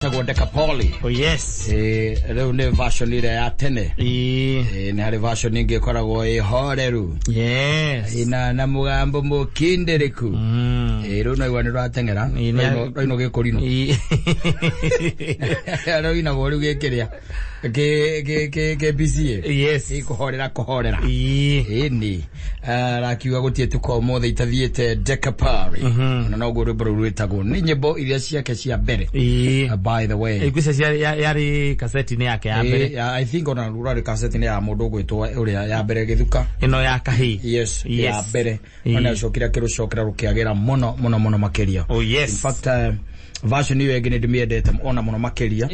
Tagondeka Polly. Oh yes. Leo ne version ile ya tene. Ne hali version ninge koragwo horeru. Yes. Na mugambo mukindereku. Leo no igwa niro atengera. Ino gekorino. Leo ina goru gekeria. Ke busy. Yes. Kohorera. Ni. Rakiuga gutie tuko mothe itathiete Dekapari. Na no guru rwetagwo ni nyimbo iria ciake cia mbere. By the way. Ikusa yari kaseti ni yake ya mbere. I think ona rurari kaseti ni ya mundu gwitwa uria ya mbere githuka. Ino ya kahi. Yes. Ya mbere. Ona cokira kirucokera rukiagira muno makeria. Oh yes. In fact version iyo egene ndimiendete ona muno makeria.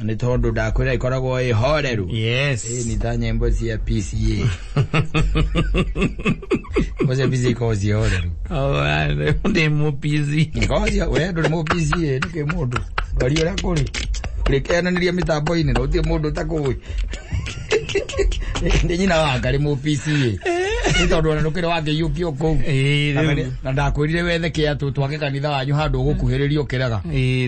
Ni tondu ndakwira ikoragwo horeru. Yes. Ni nyimbo cia PCA. Moja busy cause horeru. Oh, ndi mu busy. Cause we ndo mu PCA ndike mundu. Bari ora kuri. Rekena niria mitambo ine no tie mundu takui. Ndi nyina wa ngari mu PCA. Tondu ona nukire wake yuki oku. Na ndakwirire wethe kiatu twake kanitha wanyu handu gukuhiririo kiraga.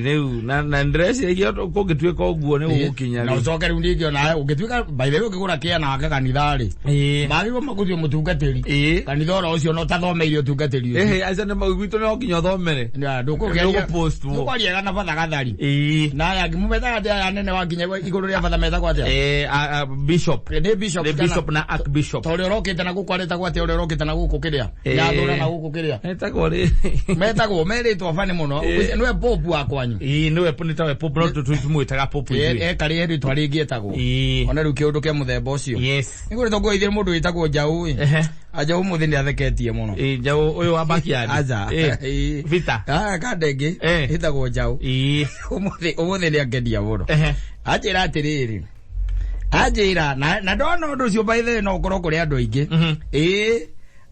Riu na dress igio kungituika uguo ni ugukinya. Na ucoke riu ndingio na ungituika by the way ukigura kiana wake kanitha ri. Magirwo makuthio mutungatiri. Kanitha oro ucio no tathomeire utungatiri ucio. Aca ne magwito no kinya thomere. Ndukugeria post wo. Ndukugeria na batha gathari. Na ya ngimumeta ati ya nene wakinya iguru ria batha meta kwate. Bishop. Ne bishop. Bishop na archbishop. Tore rokete na gukwareta kwate ore rokete na guku kiria. Ya thura na guku kiria. Metagwo ri. Metagwo meritwo fani muno. Niwe popu wakwanyu. Niwe nitawe popu no tutumwitaga popu itwe. Kari eri twari ngietagwo. Ona ru kiundu kia muthemba ucio. Yes. Niguritwo ngwithire mundu witagwo Jau. Ajau muthi ni atheketie muno. Jau uyu wa backyard. Aza. Vita. Kadenge. Hitagwo Jau. Umuthi ni agedia muno. Ajira atiriri. Ajira na ndona undu ucio by the way no ngoro kuri andu aingi.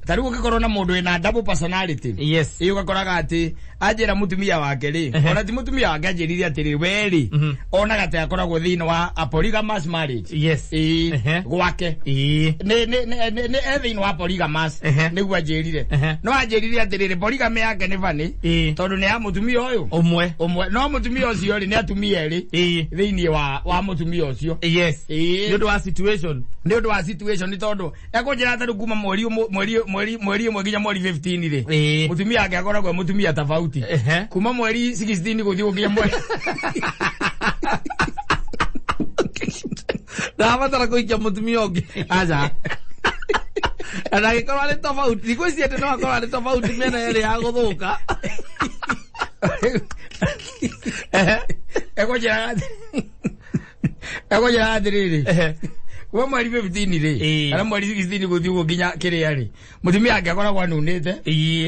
Tari ukikorwo na mundu ina double personality. Yes. Ugakoraga ati ajira mutumia wake ri. Ona ti mutumia wake ajirithia atiri weri. Ona gate akoragwo thini wa a polygamous marriage. Yes. Gwake. Ne thini wa polygamous. Niguo ajirire. No ajirire atiri polygamy yake ni bani. Tondu ne ya mutumia uyu. Umwe. No mutumia ucio ri ne atumia eri. Thini wa mutumia ucio. Yes. Ndio wa situation. Ni tondu ekujira atari kuma mweri mwe ginya mweri 15 ri. Mutumia yake akoragwo mutumia tofauti. Kuma mweri 16 guthi gukia mweri. Na batara kuikia mutumia ungi. Aza. Ana gikorwo ari tofauti. Kwisi ati no akorwo ari tofauti mena yale ya guthuka. Ekujira atiriri. Wa mweri 15 ri. Ana mweri 16 guthi gukinya kiria ri. Mutumia yake akoragwo anunite.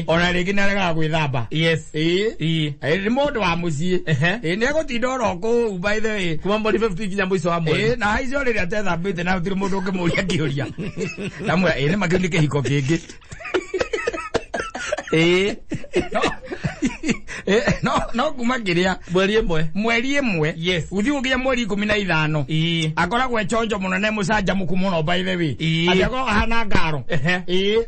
Ona ringi naraga gwithamba. Yes. Ni mundu wa mucii. Ni egutinda oro ku by the way. Kuma mweri 15 kinya mwiso wa mweri. Na icio ri atethambite na utiri mundu ungimuria kiuria. Namwe ni makindi kihiko kingi. No kuma kiria mweri imwe yes uthi ugia mweri 15 akoragwo echonjo muno ne musanja muku muno by the way akoragwo hana ngaro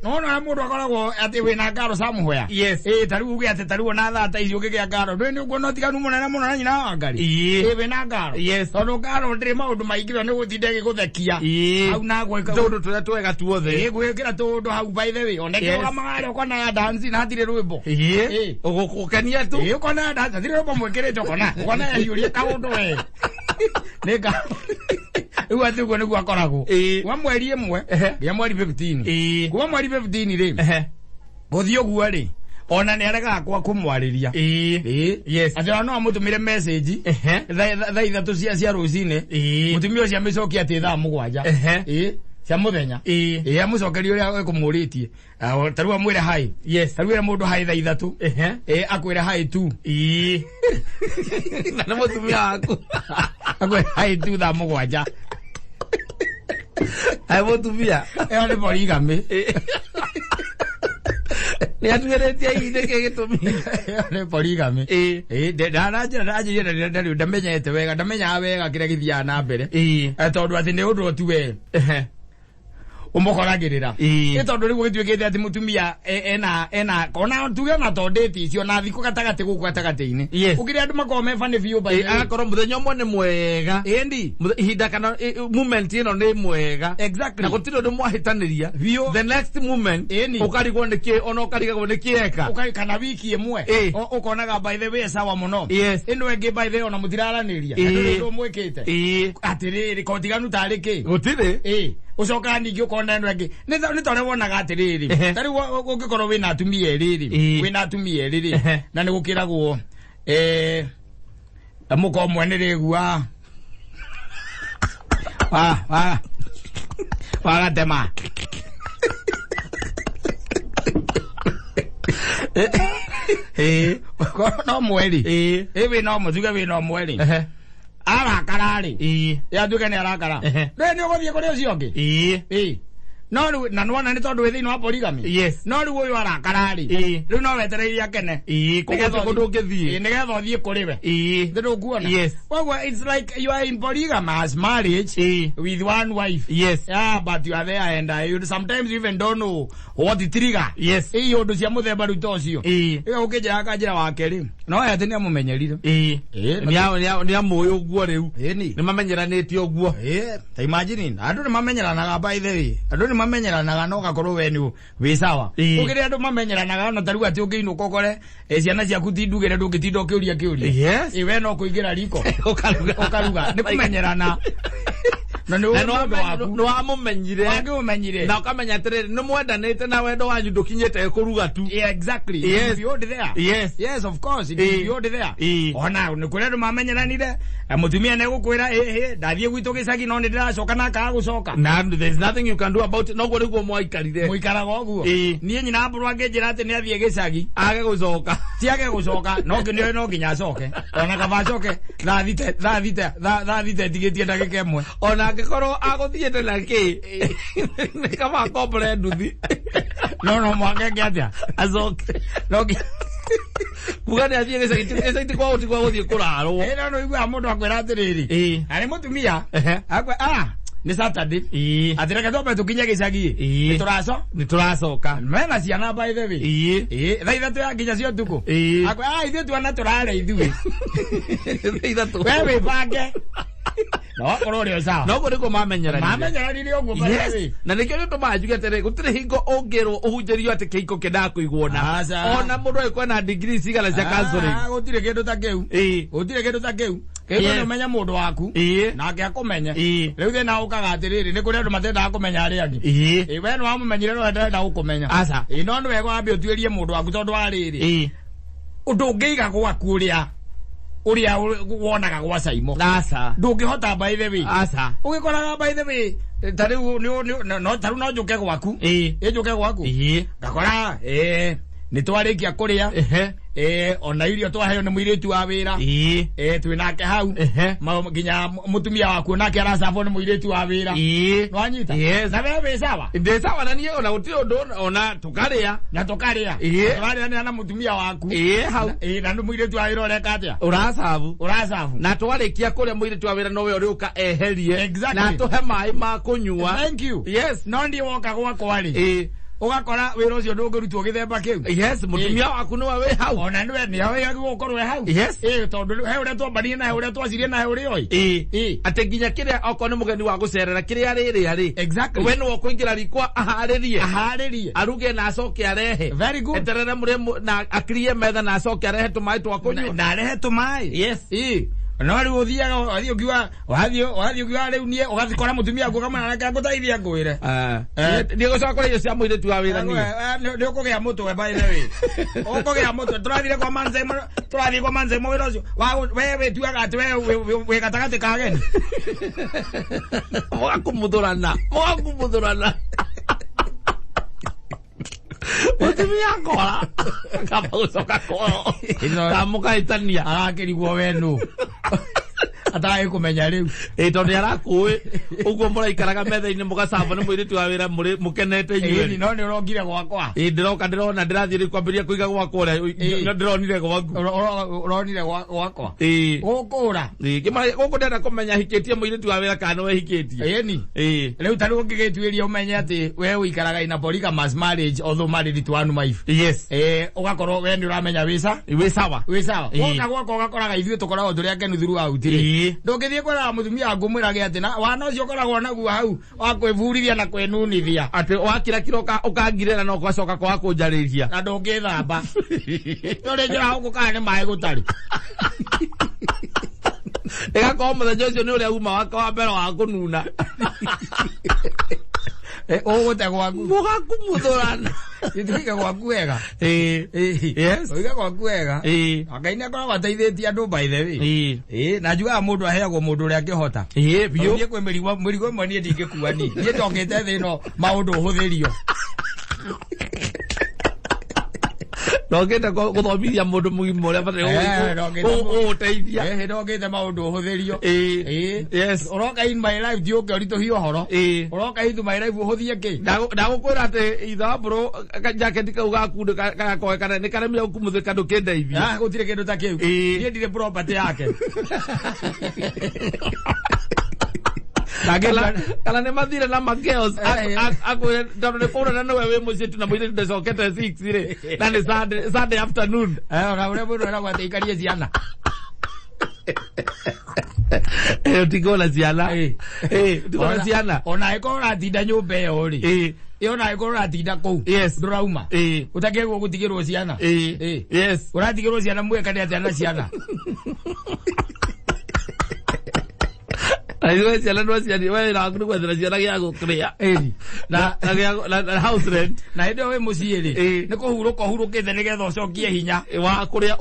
no mundu akoragwo ati wina ngaro samuhya yes tariu ugia ati tariu na thata icio ugia ngaro ni uguo no tiganu muno na nyina wa ngari wina ngaro yes tondu ngaro ndiri maundu maingiro ni guthinde giguthekia au na gwika tundu turia twega tuothe gwikira tundu hau by the way oneke magari okona ya dance na hatire rwimbo ugukania tu ukona dance hatire rwimbo mwekirete okona ya yuria kaundu we nega uwa tuko ni gwakoragwo wa mweri imwe ya mweri 15 kwa mweri 15 ri guthio guo ri ona ni arega kwa kumwariria yes ati no amutumire message tha ithatu cia rucine mutumia ucio micokia ati thaa mugwanja cia muthenya amucokeria uria ekumuritie taru amwire hai yes taru mundu hai tha ithatu akwire hai tu na mutumia waku akwire hai tu tha mugwanja ai mutumia ni polygamy ni atugeretia inde gitumi ni polygamy ndamenyete wega kiria githia na mbere tondu ati ni undu tu we umukoragirira itondu rigu gituikite ati mutumia ena kona tuge na tondeti icio na thiku gatagati guku gatagati-ini ukiri andu makome fani biu by agakorwo muthenya umwe ni mwega endi ihinda kana moment ino ni mwega exactly na gutiro ndu mwahitaniria the next moment ukarigwo niki ona ukarigwo niki eka kana wiki imwe ukonaga by the way sawa muno ino engi by the ona mutiraraniria ndu mwikite atiriri kotiganu tariki gutire ucoka ningi ukona ndo engi ni tore wonaga atiriri tari ungikorwo wina atumia eriri na ni gukiragwo muko mweneregua wagatema no mweri iwi no mutuge wi no mweri arakarari yatuke ni arakara ni uguthie kuri ucio ungi no na nwana ni tondu withini wa polygamy no riu uyu arakarari riu no wetereirie akene nigetha kundu ungithie nigetha uthie kuri we ndu kuona well it's like you are in polygamous marriage with one wife but you are there and you sometimes even don't know what the trigger iyo ndu cia muthemba riu tocio iyo ukijira kanjira wake ri no ati ni amumenyerire ni amuyo guo riu ni mamenyeranite uguo ta imagine andu ni mamenyeranaga by the way andu ni mamenyeranaga no gakorwo we ni wi sawa ukiri andu mamenyeranaga no taru ati ungiinu kokore ciana ciaku tindugire ndungitindo kiuria we no kuingira riko ukaruga ni kumenyerana na no wamumenyire na ukamenya atiriri ni mwendanite na wendo wanyu ndukinyite kuruga tu exactly beyond there yes of course it is beyond there ona ni kure ndo mamenyeranire mutumia ne gukwira ndathie gwitu gicagi no ni ndiracoka na kaga gucoka na there is nothing you can do about it no gwo niguo mwaikarire muikaraga uguo nie nyina mburu angenjira ati ni athie gicagi age gucoka tiage gucoka no nginya acoke ona kaba acoke thithite tigitie ndagika imwe ona angikorwo aguthiete na ki ni kama komple nduthi no mwangenge atia acoke no mugani athie gicagi kwa uti kwa guthie kurarwo no igua mundu akwira atiriri ari mutumia akwa ni Saturday atireke tobe tukinya gicagi nituracoka mena ciana by the way thaitha tu yakinya cio tuku akwa ithu twana turare ithui thaitha wewe bange no korwo rio sawa no kuri ko mamenyeranire uguo by na nikyo nito majuge tere gutire hingo ongerwo uhunjerio ati kihiko kidakuigwo na ona mundu aikwa na degree cigana cia counseling gutire kindu ta kiu Kego ni umenya mundu waku nake akumenya riu thina ukaga atiriri ni kuri andu matenda kumenya ari angi we no wamumenyire no ndenda gukumenya asa no ni wega wambe utuirie mundu waku tondu ariri undu ngiiga gwaku uria wonaga gwa Saimo asa ndungihota by the way asa ugikoraga by the way tariu no taru no njuke gwaku njuke gwaku ngakora ni twarikia kuria ona irio twaheo ni muiritu wa wira twinake hau nginya mutumia waku nake aracabo ni muiritu wa wira no anyita na wewe sawa ndi sawa na nie ona utio ndo ona tukaria ni na mutumia waku hau na ndu muiritu wa wira ureka atia uracabu na twarikia kuria muiritu wa wira no we uriuka eherie na tuhe mai ma kunyua thank you no ndi woka gwakwa ri ugakora wira ucio ndungirutwo githemba kiu mutumia waku no we hau ona niwe ni hawe gukorwo hau tondu he uria twambanie na he uria twacirie na he uria oi ate nginya kiria oko ni mugeni wa gucerera kiria riri ari we no kuingira rikwa aharirie aruge na acoke arehe very good eterere muri na akrie metha na acoke arehe tumai twa kunywa na arehe tumai no ri uthiaga athi ukiwa ukiwa riu nie ugathikora mutumia guo kama nake ngutaithia ngwire ni gucoka kuri icio cia muire tu wa wira ni ukugia mutwe by the way ukugia mutwe turathire kwa manze mo wira ucio wewe tuaga ati we gatagati ka ageni mugakumudhurana mutumia kora kama gucoka kwao kamuka itania arakirigwo wenu Atae kumenya riu. Tondu arakui uguo muraikaraga metha-ini mugacamba ni muiritu wa wira mukenete inyuĩ. No ni urongire gwakwa. Ndiroka ndirona ndirathie ri kwambiria kuiga gwakwa uria ndironire gwaku. Uronire gwakwa. Gukura. Guku ndenda kumenya hikitie muiritu wa wira kana we hikitie. Riu tari ungigituiria umenye ati we uikaraga ina polygamous marriage although married to one wife. Yes. Ugakorwo we ni uramenya wisa. We sawa. Woka gwakwa ugakoraga ithuĩ tukoragwo turi akenu thuru out ri. Ndungithie kwera mutumia ngumwirage ati na wana ucio ukoragwo naguo hau wa kwĩbũrithia na kwĩnunithia. Ati wakira kiro ukangirĩra no kwacoka kwa kunjarĩria. Na ndũngĩthamba. Tũrĩ njĩra huku kana nĩ maĩ gũtarĩ. Igakorwo mũthenya ũcio nĩ ũrĩa uma wake wa mbere wa kũnuna. Ũgũte gwaku. Mũgakumuthũrana. Ituike gwaku wega. Yes. Oiga gwaku wega. Ngai nĩ akoragwo ateithĩtie andũ by the way. Na njugaga mũndũ aheagwo mũndũ ũrĩa angĩhota. Biũ. Niĩ kwĩ mĩrigo ĩmwe niĩ ndingĩkua niĩ. Niĩ ndokĩte thĩ ĩno maũndũ ũhũthĩrio. Ndokĩte gũthomithia mũndũ mũgima ũrĩa bataire gũteithia. Ndokĩte maũndũ ũhũthĩrio. Yes. Ũroka in my life thiĩ ũkĩũritũhia ũhoro. Ũroka into my life ũhũthie kĩ. Ndagũkwĩra atĩ ithabũrũ jaketi kau gaku gagakoe kana nĩ karemire gũkumũthĩka ndũkĩndeithia. Gũtirĩ kĩndũ ta kĩu. Niĩ ndirĩ property yake. Kana nĩ mathire na magirls akwĩre tondũ nĩ kũrana nawe wĩ mũciĩ tu na mũirĩtu ndacokete 6 rĩ na nĩ Sunday afternoon. Ona ũrĩa mũndũ eragwo atĩ ikarie ciana. Ũtigona ciana. Ũtigona ciana. Ona ĩkorwo ũratinda nyũmba ĩyo rĩ. Ona ĩkorwo ũratinda kũu. Ndũrauma. Ũtakĩrwo gũtigĩrwo ciana. Yes. Ũratigĩrwo ciana mwĩkane atĩa na ciana. Aiwe ciana no ciana we na nguru gwethera ciana gĩa gũkĩrĩa. Na house rent. Na hĩndĩ ĩyo wĩ mũciĩ rĩ. Nĩ kũhurũka ũhurũkĩte nĩgetha ũcokie hinya. Wa kũrĩa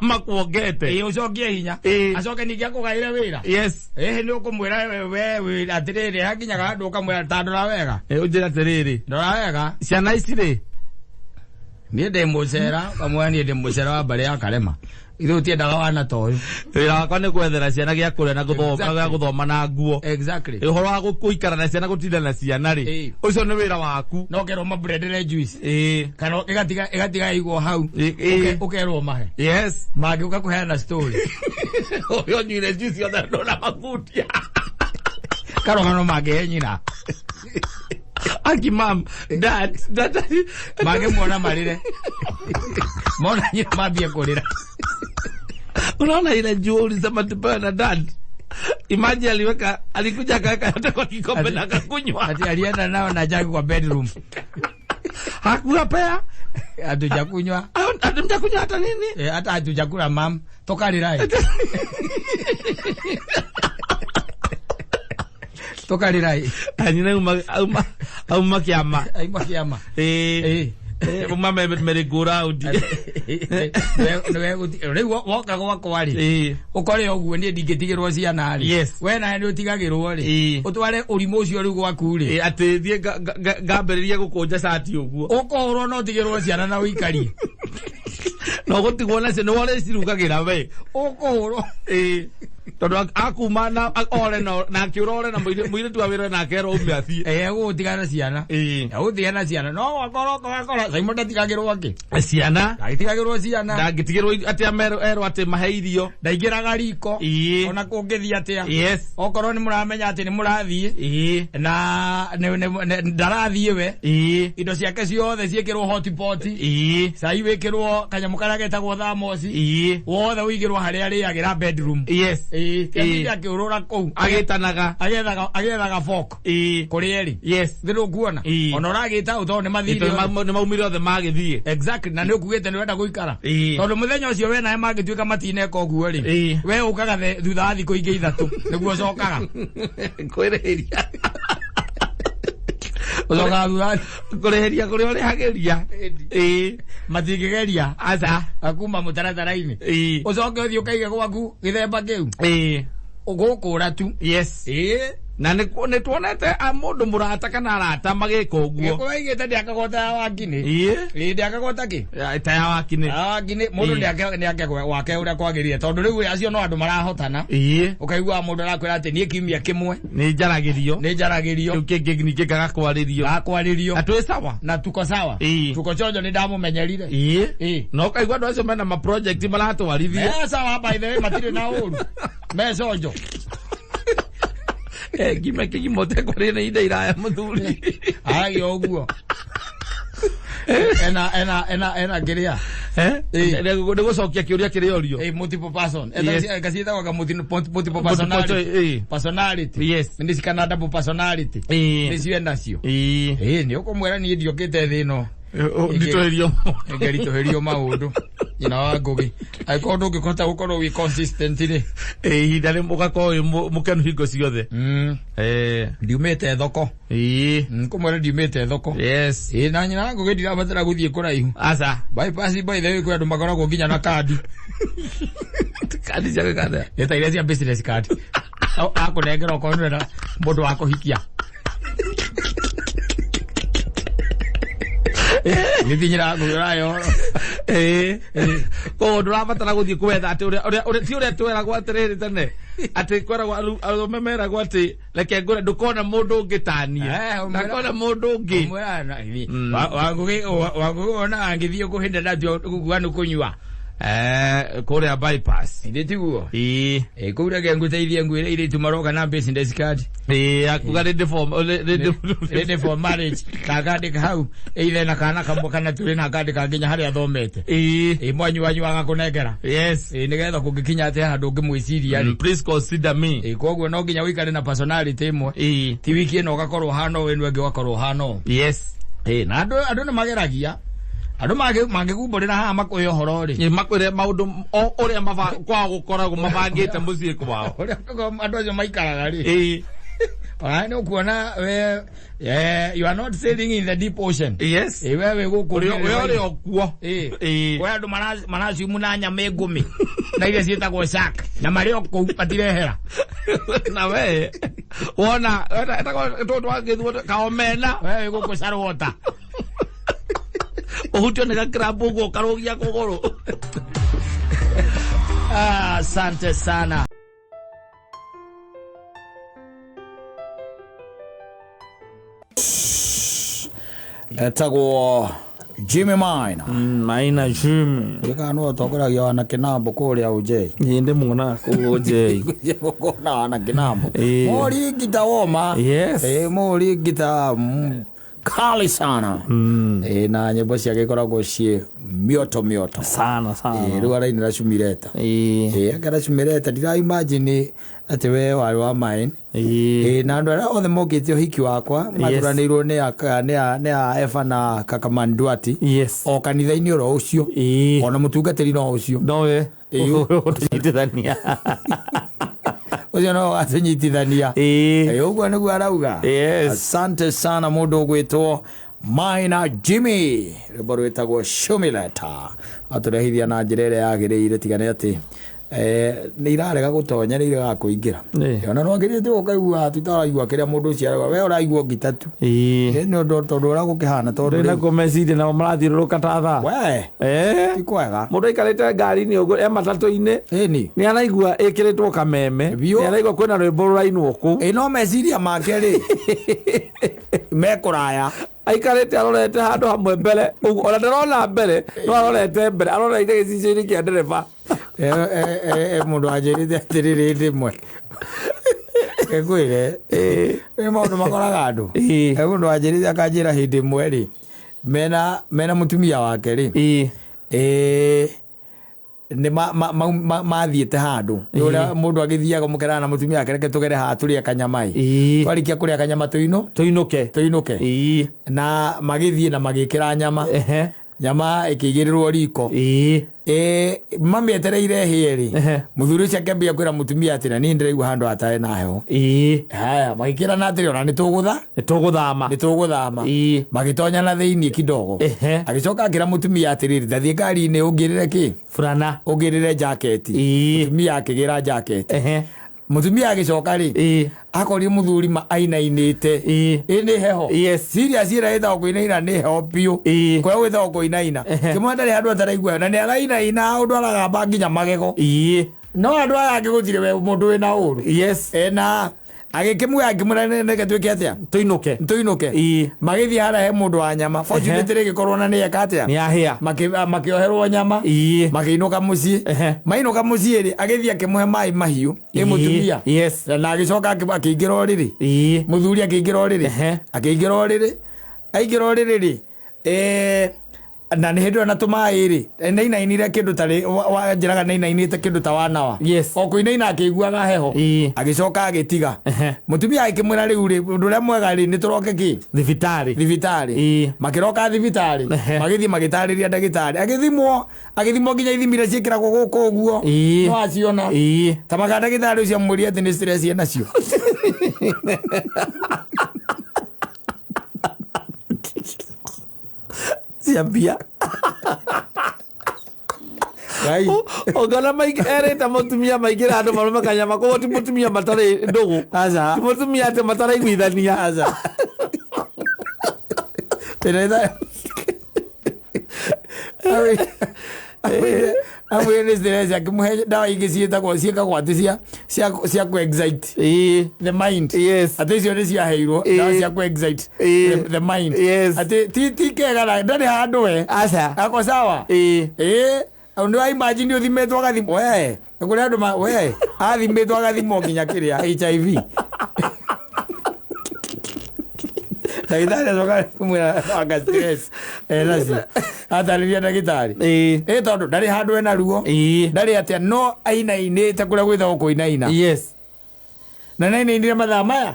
makuongete. Ũcokie hinya. Acoke ningĩ akũgaĩre wĩra. Yes. Nĩ ũkũmwĩra we atĩrĩrĩ hakinyaga handũ ũkamwĩra ta ndora wega. Ũnjĩra atĩrĩrĩ. Ndora wega. Ciana ici rĩ. Niĩ ndĩ mũcera kamwe niĩ ndĩ mũcera wa mbarĩ ya Karema. Ithu tiendaga wana ta ũyũ. Wĩra wakwa nĩ gwethera ciana gĩa kũrĩa na gũthoma na nguo. Exactly. Ũhoro wa gũikara na ciana gũtinda na ciana rĩ. Ũcio nĩ wĩra waku. No kerwo mabrendere juice. Kana ĩgatiga igwo hau. Ũkerwo mahe. Yes. Mangĩũka kũheana story. Ũyũ nyuire juice yothe ndona makutia. Karogano mangĩhe nyina. Aki mam, dad. Mangĩmuona marĩre. Mona nyina mambie kũrĩra. Unaona ile jewelry za matibabu na dad. Imagine alikuja akaweka yote kwa kikombe na akakunywa. Ati alienda nao na jagi kwa bedroom. Hakuwapea. Hatujakunywa. Hatujakunywa hata nini? Hata hatujakula mam. Tokalirahi. Tokalirahi. Anyine uma kiama. Uma kiama. Mama merigura udi. Rĩu woka gwakwa rĩ. Ũkore ũguo niĩ ndingĩtigĩrwo ciana rĩ. Yes. We nawe nĩ ũtigagĩrwo rĩ. Ũtware ũrimũ ũcio rĩu gwaku rĩ. Atĩ thiĩ ngambĩrĩrie gũkũnja cati ũguo. Ũkorwo no ũtigĩrwo ciana na ũikarie. No gũtigwo nacio nĩ wore cirugagĩra we. Ũkorwo. Tondũ akuma na ore na akĩũra ore na mũirĩtu wa wĩra na akerwo ume athiĩ. Gũtigana ciana. Gũtigana ciana. No wakora Simon ndatigagĩrwo akĩ. Ciana. Ndatigagĩrwo ciana. Ndangĩtigĩrwo atĩ erwo atĩ mahe irio. Ndaingĩraga riko. Ona kũngĩthiĩ atĩa. Yes. Okorwo nĩ mũramenya atĩ nĩ mũrathiĩ. Na ndarathiĩ we. Indo ciake ciothe ciĩkĩrwo hotpot. Cai wĩkĩrwo kanyamũ karĩa getagwo thermos. Wothe ũigĩrwo harĩa arĩagĩra bedroom. Yes. Tiambia akĩũrũra kũu. Agĩethaga fork. Kũrĩa ĩrĩ. Yes. Thĩrũ kuona. Ona ũragĩta ũtoo nĩ mathire. Nĩ maumire othe magĩthiĩ. Exactly. Na nĩ ũkugĩte nĩ wenda gũikara. Tondũ mũthenya ũcio we nawe mangĩtuĩka matineka ũguo rĩ. We ũkaga thutha wa thikũ ingĩ ithatũ. Nĩguo ũcokaga. Kwĩrĩhĩria. Ũcokaga thutha kũrĩhĩria kũrĩa ũrĩhagĩria. Matingĩgeria. Aca. Akuma mũtaratara-inĩ. Ũcoke ũthiĩ ũkaige gwaku gĩthemba kĩu. Ũgũkũra tu. Yes. na ne tuonete mundu murata kana arata magika uguo ko igete ndiakagota wakini ndiakagota ki ta ya wakini mundu ndiake wake uria kwagirie tondu riu acio no andu marahotana ukaigua mundu arakwira ati nie kimia kimwe ni njaragirio kingi kikaga kwaririo atwe sawa na tuko sawa tuko chonjo ni ndamumenyerire no kaigua andu acio mena ma project maratwarithia sawa by the way matire na uru mesojo gimeke mote kwari na ida iraya muthuri ai oguo ena geria nego sokia kiuria kiriorio multiple person kasita kwa multiple personality yes ndi sikana double personality ndi siwe nacio ni ukomwera ni ndiokite thino ngeritoherio maundu ina wangugi aiko ndu ngikota gukorwo wi consistent ri ndare mugakorwo mukenu hingo ciothe ndiumite thoko kumwera ndiumite thoko yes na nyina wangugi ndirabatara guthie kuraihu asa bypass by the way kwa andu makoragwo nginya na kadi cia kada eta ile cia business card akunengera ukonwe na mundu wa kuhikia nithinyira ngurayo ko ndurabatara guthie kwetha ati uria ti uria twera gwatiriri tene ati kwera arumemera gwati leke ngure ndukona mundu ngitania ndakona mundu ungi wangugi ona angithie kuhinda ndatio guganu kunywa kuria bypass nditiguo kuria genguteithie ngwire ile tumaroka na business card akuga ready for marriage kagandika hau ile na kana kana tuli na kandika nginya hari athomete mwanyu wanyu agakunengera yes nigetha kungikinya ate handu ngimwiciria please consider me koguo no nginya wikare na personality imwe ti wiki no gakorwo hano we nwe gakorwo hano yes na andu ni mageragia andu mangigumburira haha makuhe uhoro ri makwire maundu uria kwa gukoragwo mabangite mucii kwao andu acio maikaraga ri no kuona we you are not sailing in the deep ocean yes wewe gukurio wewe okuo we andu maraciumu na nyama ngumi na ile cietagwo shark na mario ku patirehera na we wona tondu angithuo kaomena wewe gukucarwota uhutio ni gakrabu go karogia kuguru asante sana etagwo Jimmy Maina Jimmy ikano tokoragia wana kinambo kuria uje yende muona kuje na wana kinambo mori gitawoma yes mori gita kali sana na nyimbo ciake ikoragwo cie mioto sana riu arainira cumireta akara cumireta ndira imagine ati we wari wa mine na andu aria othe mokite uhiki wakwa mathuranirwo ni a Efa na Kakamanduati o kanitha-ini oro ucio ona mutungatiri no ucio no we utanyitithania ucio no atunyitithania uguo niguo arauga asante sana mundu ugwitwo Maina Jimmy rwimbo rwitagwo Shumileta aturehithia na njira iria yagiriire tigane ati ni irarega gutonya ni iraga kuingira ona no ngirite ukaigua tutaraigua kiria mundu ciarwa we uraigua ngitatu no tondu ura gukihana tondu na komesidi na marathiruruka tatha we ti kwega mundu ikarite ngari-ini uguo matatu-ini ni araigua ikiritwo kameme ni araigua kwina rwimbo rurainwo ku no meciria make ri mekuraya aikarite arorete handu hamwe mbere ona ndarona mbere no arorete mbere arora ite gicicio-ini kia ndereba mundu ajirite atiriri ndimwe egwire maundu makoraga andu mundu ajirite akanjira hindi imwe ri mena mutumia wake ri ni mathiete handu uria mundu agithiaga mukera na mutumia wake reke tugere ha turia kanyamai twarikia kuria kanyama tuinuke na magithie na magikira nyama nyama ikigirirwo riko mami etereire hieri muthuri ucio akambia kwira mutumia ati na ni ndiraigua handu atae naho haya magikira na atiri ona nituguthama magitonya na thiini kidogo agicoka akira mutumia atiri ndathie ngari-ini ungirire ki fulana ungirire jacket mutumia akigira jacket mutumia agicoka ri akori muthuri ma ainainite ni heho serious ira ita kuinaina ni heho piu kwa witha kuinaina kimwe ndari andu ataraigua na ni arainaina undu aragamba nginya magego no andu aya ngigutire we mundu wina uru na agikimwe akimurane neke twike atia tuinuke magithi hara he mundu wa nyama fortunately gikorwo na ni ekatia ni ahia makioherwo nyama makiinuka mucii mainuka mucii ri agithi akimuhe mai mahiu mutumia na agicoka akiingira uriri muthuri akiingira uriri aingira uriri ri na ni hindu na tumai ri nainainire kindu tari njiraga nainainite kindu ta wanawa o kuinaina akiguaga heho agicoka agitiga mutumia akimwira riu ri undu ria mwega ri ni turoke ki thibitari makiroka thibitari magithi magitariria ndagitari agithimwo nginya ithimire ciikiragwo guku uguo no aciona tamaga ndagitari ucio muria ati ni stress enacio siambia gai ogala maiki ereta mutumia maigira andu marume kanyama ko ti mutumia matare ndugu aza mutumia ate matare igwithania aza tereda awe ni stress akimuhe dawa igisieta kwa sieka kwa tisia cia ku excite the mind atecio ni cia heiro dawa cia ku excite the mind ate ti kegara ndari handu we aca ako sawa ndu ai imagine uthimetwo gathimo we kuri andu we athimetwo gathimo nginya kiria HIV ndagitari acoka kumwira aga stress nasi atariria ndagitari tondu ndari handu ena ruo ndari atia no ainainite kuria gwitha kuinaina na nainainire mathaa maya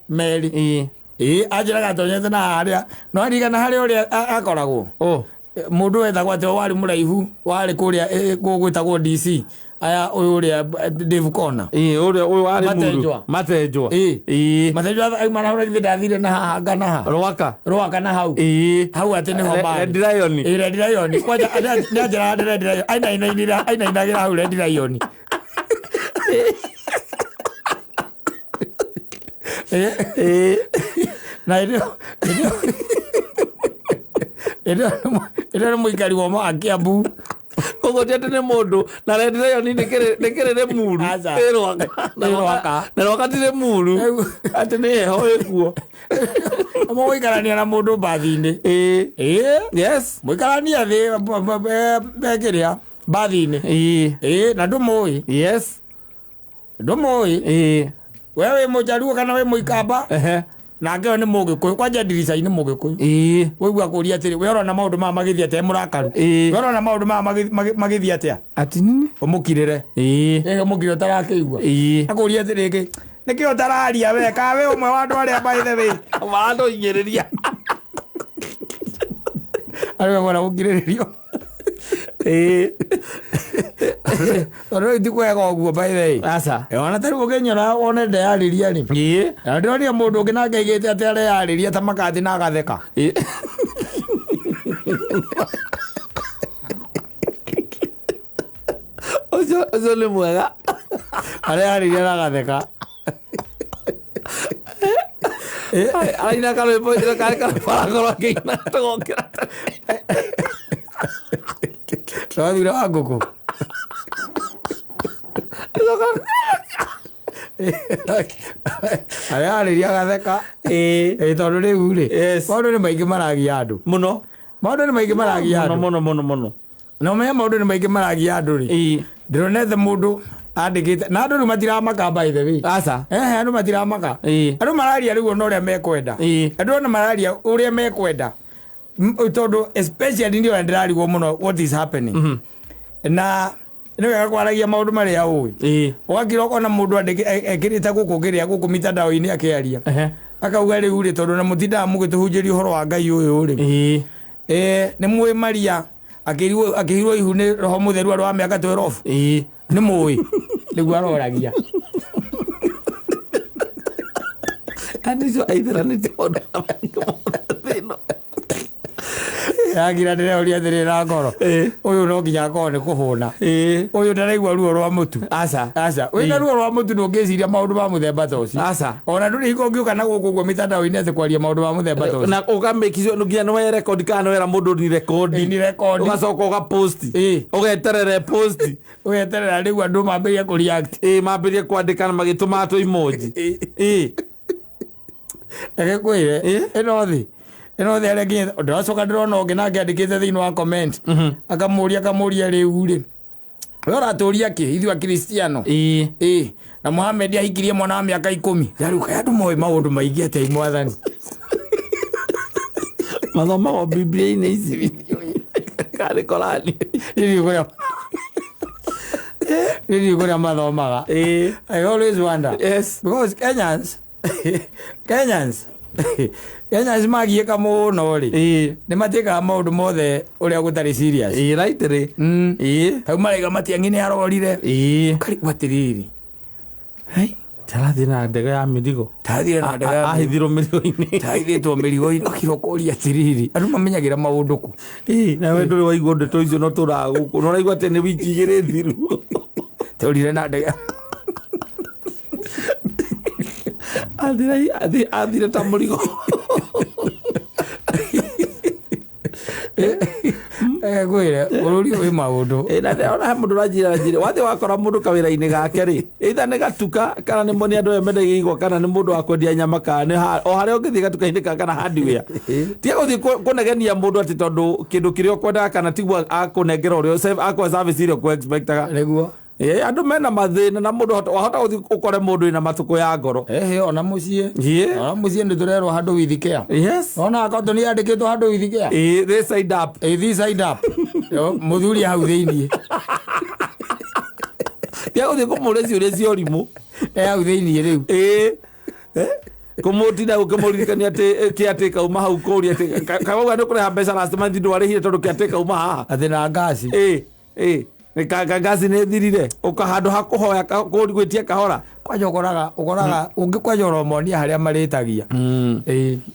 Mary ajiraga tonyete na haria no arigana haria uria akoragwo mundu wethagwo ati wari muraihu wari kuria gwitagwo DC aya uria Dave Kona uria uyu wari mundu matenjwa ai marahura ndathire na hanga na ha rwaka na hau ati ni hoba Red Lion kwaja ndajira Red Lion ainainagira hau Red Lion na ero muikari wa Makiambu kogo tete mundu na Red Lion nikere muru na wakati ne muru ati ne ho ekuo amo wikarania na mundu bathini yes wikarania the bekiria bathini na ndumui wewe mujaruo kana we muikamba na ngeo ni mugikuyu kwanja dirisa ini mugikuyu wigua kuria atiri we orona maundu ma magithia te murakaru we orona maundu ma magithia atia ati nini umukirire umukire utarakeigua akuria atiri ki niki utararia we ka we umwe wa andu aria by the way wandu ingiriria ariwe mwana ukiririo oro ndikwega uguo by the way asa wana tari ugenyora one ndayariria ni na ndoni mundu ngina ngeigite ati arayariria ta makati na agatheka ozo le mwega arayariria na agatheka aina kalo po kalo para kalo kina togokera Tawira waguku. Ariria gatheka. Tondu riu ri. Maundu ni maingi maragia andu. Muno. Maundu ni maingi maragia andu. Muno. No me maundu ni maingi maragia andu ri. Ndironethe mundu andikite na andu matiramaka by the way. Asa. Andu matiramaka. Andu mararia riu no ria mekwenda. Andu no mararia uria mekwenda. Tondu especially ndio ndirarigwo muno what is happening na niwe gakwaragia maundu maria ui wakira ukona mundu ekirite guku kiria guku mitandao-ini akiaria akauga riu ri tondu na mutinda mugituhunjiria uhoro wa Ngai uyu ri ni mwi Maria akihirwo ihu ni roho mutheru arwa miaka 12 ni mui niguo aroragia anizo aithira ni tondu thino yagira ndireoria thirira ngoro uyu no nginya ko ni kuhuna uyu ndaraigua ruo rwa mutu aca wina ruo rwa mutu ndungiciria maundu ma muthemba ta ucio ona nduri hiko ngiuka na guku guo mitandao-ini ati kwaria maundu ma muthemba ta ucio na ukamekizio nginya no we record kana wera mundu ni record ugacoka uga post ugeterere post ugeterera riu andu mambirie ku react mambirie kwandika na magituma to emoji kwire ino thi aregi ndacoka ndirona ungi nake andikite thiini wa comment akamuria riu ri ora turia ki ithu a Cristiano na Mohamed ahikirie mwana wa miaka 10 yari andu moe maundu maingi ate imwathani mathoma wa Biblia-ini ici kare Korani Really good mathomaga. I always wonder. Yes. Because Kenyans magieka muno ri. Ni mateka maundu mothe uria gutari serious. Right ri. Tau marega matiangine arorire. Kari kwatiriri. Hai. Tarathi na ndege ya mirigo. Tarathi na ndege ya ahithiro mirigo-ini. Tahithitwo mirigo-ini okirokori atiriri. Andu mamenyagira maundu ku. Na we nduri waigua ndeto icio no turaguku. No raigua tene wiki igiri thiru. Turire na ndege. Athire ta murigo. Gwire ururi wi maundu na ona mundu rajira wathi wakora mundu kawira-ini gake ri either ni gatuka kana ni moni andu emende igwa kana ni mundu wa kwendia nyama kana o haria ungithi gatuka-ini kana hardware tia guthi kunegenia mundu ati tondu kindu kiria ukwenda kana tigwa akunengera urio akwa service irio ku expectaga niguo andu mena mathina na mundu wahota guthi ukore mundu ina matuko ya ngoro ona mucie ona mucie nditurerwo handu withikea ona akoto ni andikitwo handu withikea this side up this side up muthuri hau thiini ya guthi kumureci uria ciorimu hau thiini riu kumutinda ukimurikania ati kiateka uma hau kuria ati kawa ndu kureha mbeca last month ndwarihire tondu kiateka uma haha athina ngasi gazi ne thirire ukahandu hakuhoya gwitia kahora kwaja ukoraga ungikwajora monia haria maritagia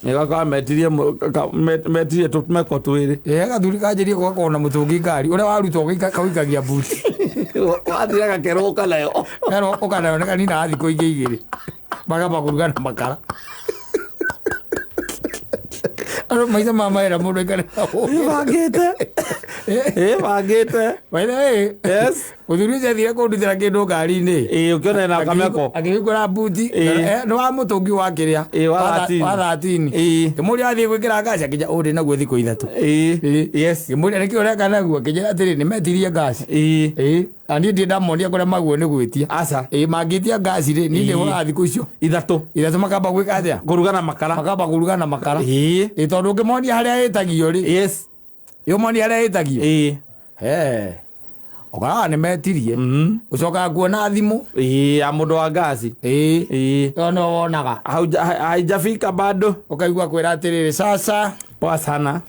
gaka metirie tumeko twiri gathuri kanjirie gwakona mutungi ngari uria warutwo kawikagia buti wathiraga keroka nayo ukanayo ni kanina athi ko igiri magamba kurugana makara aro maitha mama era mundu ikare bagite wele uthurize thire kunduthira kindu ngari-ini ukiona na kameko akigura buti no wa mutungi wa kiria wa 13 kimuri athie gwikira ngasi akija uri naguo thiko ithatu kimuri ariki uria kanaguo akija atiri ni metirie ngasi ani ndida monia kuria maguo ni gwitia aca mangitia ngasi ri ni ura thiko icio ithatu makamba gwika atia kurugana makara tondu ukimonia haria itagio ri yo monia haria itagio oka ni metirie ucoka kuona thimu ya mundu wa ngasi no wonaga haijafika bado ukaigua kwira atiriri sasa poa sana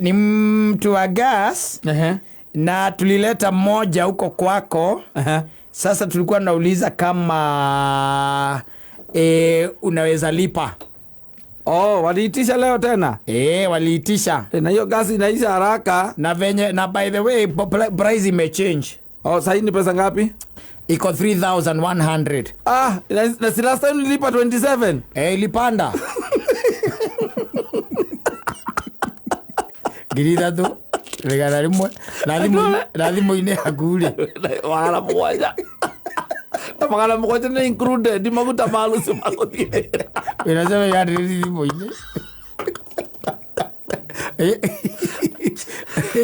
ni mtu wa gas na tulileta mmoja huko kwako sasa tulikuwa nauliza kama unaweza lipa waliitisha leo tena waliitisha na hiyo gasi inaisha haraka na venye na by the way price imechange sasa ni pesa ngapi iko 3100 na si last time nilipa 27 ilipanda girida tu regala rimwe na thimu-ini yakuri wala mwaja magana mwaja ni included maguta malusu maguthie inasema ya thimu-ini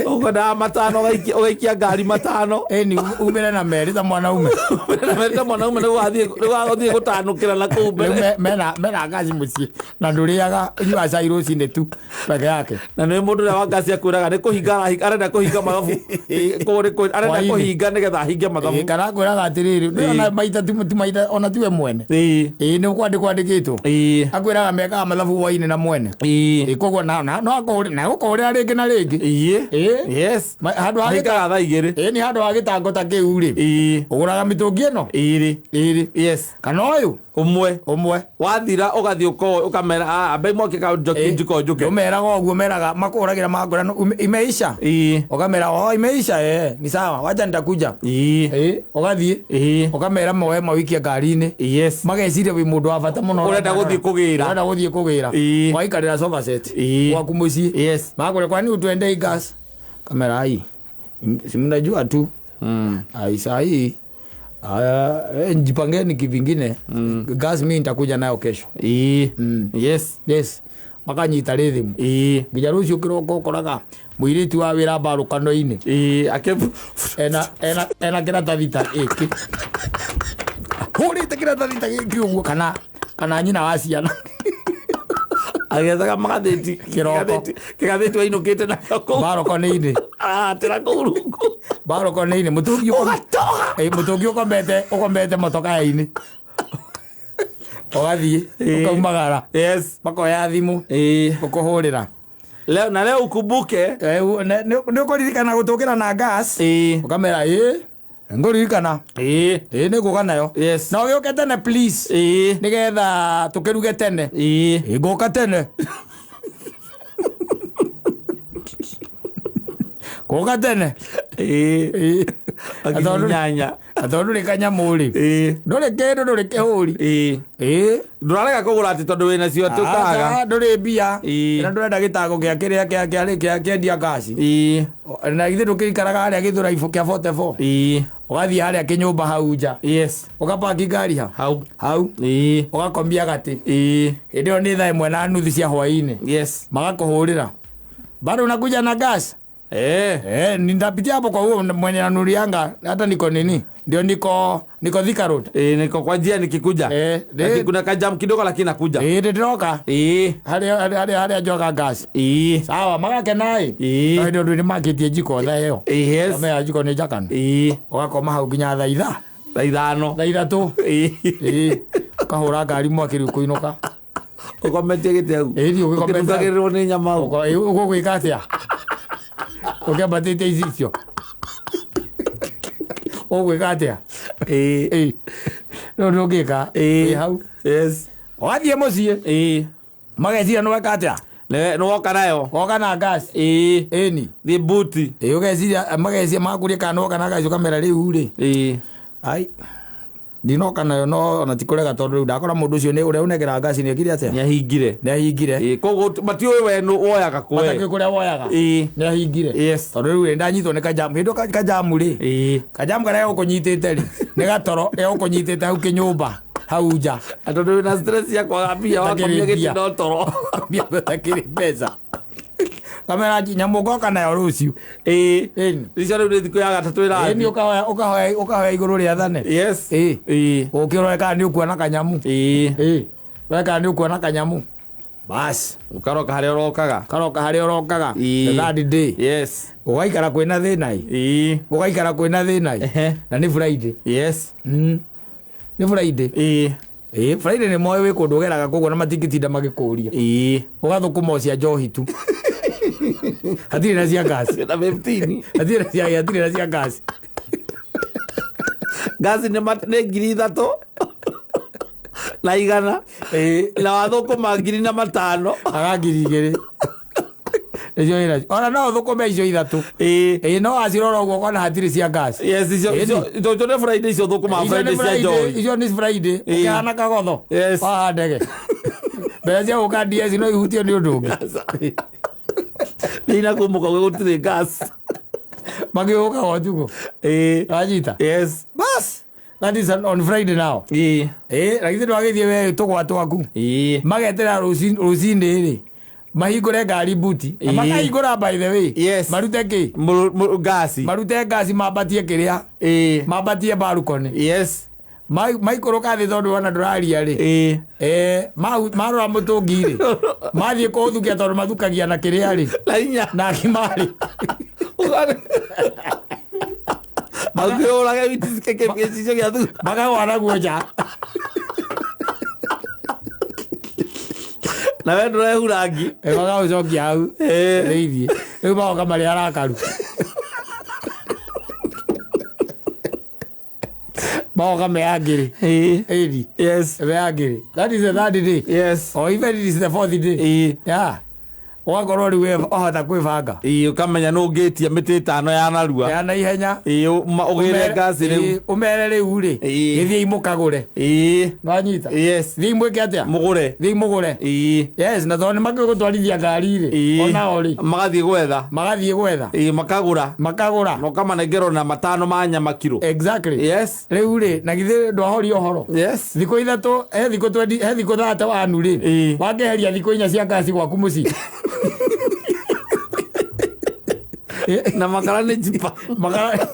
uko na matano ugaikia ngari matano ni umere na meri ta mwanaume ndio wathie gutanukira na kumbe mena ngasi mucie na nduriaga nyua cai rucine tu peke yake na ni mundu wa ngasi akwiraga ni kuhinga arenda kuhinga mathabu arenda kuhinga nigetha ahinge mathabu kana kwiraga atiriri na maita tu maita ona tiwe mwene ni kwandikitwo akwiraga meka mathabu waine na mwene koguo no akore na ukore ringi na ringi yes handu hagika tha igiri ni handu ha gitango ta kiu ri uguraga mitungi ino iri yes kana uyu umwe wathira ugathi ukamera ambe moke ka njiko njuke umera goguo meraga makuragira magora imeisha ukamera imeisha ni sawa wacha nitakuja ugathi ukamera moe mawiki ngari-ini mageciria wi mundu wa bata muno urenda guthii kugira waikarira sofa set waku mucii magore kwani utwende gas kamera hii si mnajua tu sahi njipangeni kivingine gas mimi nitakuja nayo kesho makanyita rhythm nginya rucio kiroko ukoraga muiritu wa wira barukano-ini ena kiratathita iki hurite kiratathita giki uguo kana nyina wa ciana agethaga magatheti kigatheti wainukite na barukano-ini tira kurungu barukano-ini mutungi ukombete motoka-ini ugathii ukaumagara makoya thimu ukuhurira leo ukumbuke ni ukuririkana gutukira na gas ukamera nguririkana ni guka nayo na ugiuke tene please nigetha tukiruge tene nguka tene guka tene akinyanya atondu ri kanyamuri nduri kindu nduri kihuri ndurarega kugura ati tondu wina cio tukaga nduri mbia na ndurenda gitago gia kiria kia ndia gasi na ithe ndukirikaraga haria githura ifu kia 44 ugathi haria kinyumba hau nja ugapaki ngari hau ugakombia gati indio ni thaa 1:30 cia hwaini magakuhurira bado unakuja na gas nitapitia hapo kwa huo mwenye anurianga hata niko nini ndio niko Thika Road niko kwa njia nikikuja lakini kuna kajam kidogo lakini nakuja ndiroka hali ajoga gas sawa magake nai ndio ni market ya jiko tha yo kama ya jiko ni jakan ugakoma hau nginya thaa 5 thaa 3 kahura ngari mwakiri kuinuka ukometie giteu ukometie ni nyama uko gwika atia ukiambatite icio ugwika atia no ndungika hau wathie mucii mageciria nweka atia nwoka nayo woka na gas ni the booty ugeciria mageciria makuria kana woka na gas ukamera riu ri ai ndinoka nayo no ona tikurega tondu riu ndakora mundu ucio ni uria unegera gas ni akiri atia ni ahingire koguo matio we no woyaga kwe matake kuria woyaga ni ahingire tondu riu ndanyitwo ni kajam hindu kajamu ri kajam karia ukunyitite ri ni gatoro ya ukunyitite hau kinyumba hau nja tondu na stress ya kwaga mbia wakomia gitino toro mbia takiri pesa kamera nyamu goka nayo rucio icio riu ni thiku ya gatatu ira ni ukahoya iguru ria thane ukirore kana ni ukuona kanyamu weka ni ukuona kanyamu bas ukaroka haria urokaga the third day ugaikara kwina thina na ni Friday ni Friday Friday ni moyo wi kundu geraga koguo na matikitinda magikuria ugathukuma cia njohi tu hatiri na cia gas na 15 hatiri na cia gas gas ni 3,000 na 100 na wathukuma 5,000 aga 2,000 ejo ira ora no thukuma icio 3 no acirora uguo kana hatiri cia gas icio to Friday icio thukuma Friday cia njohi icio ni Friday ukihana kagotho ndege mbere cia guka DS no ihutio ni undu ungi nina kumbuka gutire gas magiuka watuko ajita bas that is on Friday now lakini twagithie we tugwatwa ku magetera rucini ri mahingure ngari buti makahingura by the way marute ki marute gas mambatie kiria mambatie balcony maikoroka thi tondu wana nduraria ri marora mutungi ri mathie kuthukia tondu mathukagia na kiria ri na kimari magioraga vitisike kiecicio gia thu magawana guoja na we ndurehũrangi magaucokia hau thĩithie rĩu magoka marĩ arakaru Maoga meagiri. Edi. Yes. Meagiri. That is the third day. Yes. Or even it is the fourth day. Yeah. Wakorori we ohata kwibanga. Ukamenya no gate ya miti 5 ya narua. Ya na ihenya. Ugire gas riu. Umerere ure. Githie imukagure. Nwanyita. Yes. Thii mweke atia? Mugure. Thii mugure. Yes, na thoni makigutwarithia ngari ri. Ona ori. Magathie gwetha. Makagura. No kama negero na 5 ma nyama kilo. Exactly. Yes. Riu ri na githie ndwahori ohoro. Yes. Thiko ithatu, thiko 20, thiko 3 wanu ri. Wangeheria thiko 4 cia ngasi gwaku muci. Na makara ni jipa. Makara.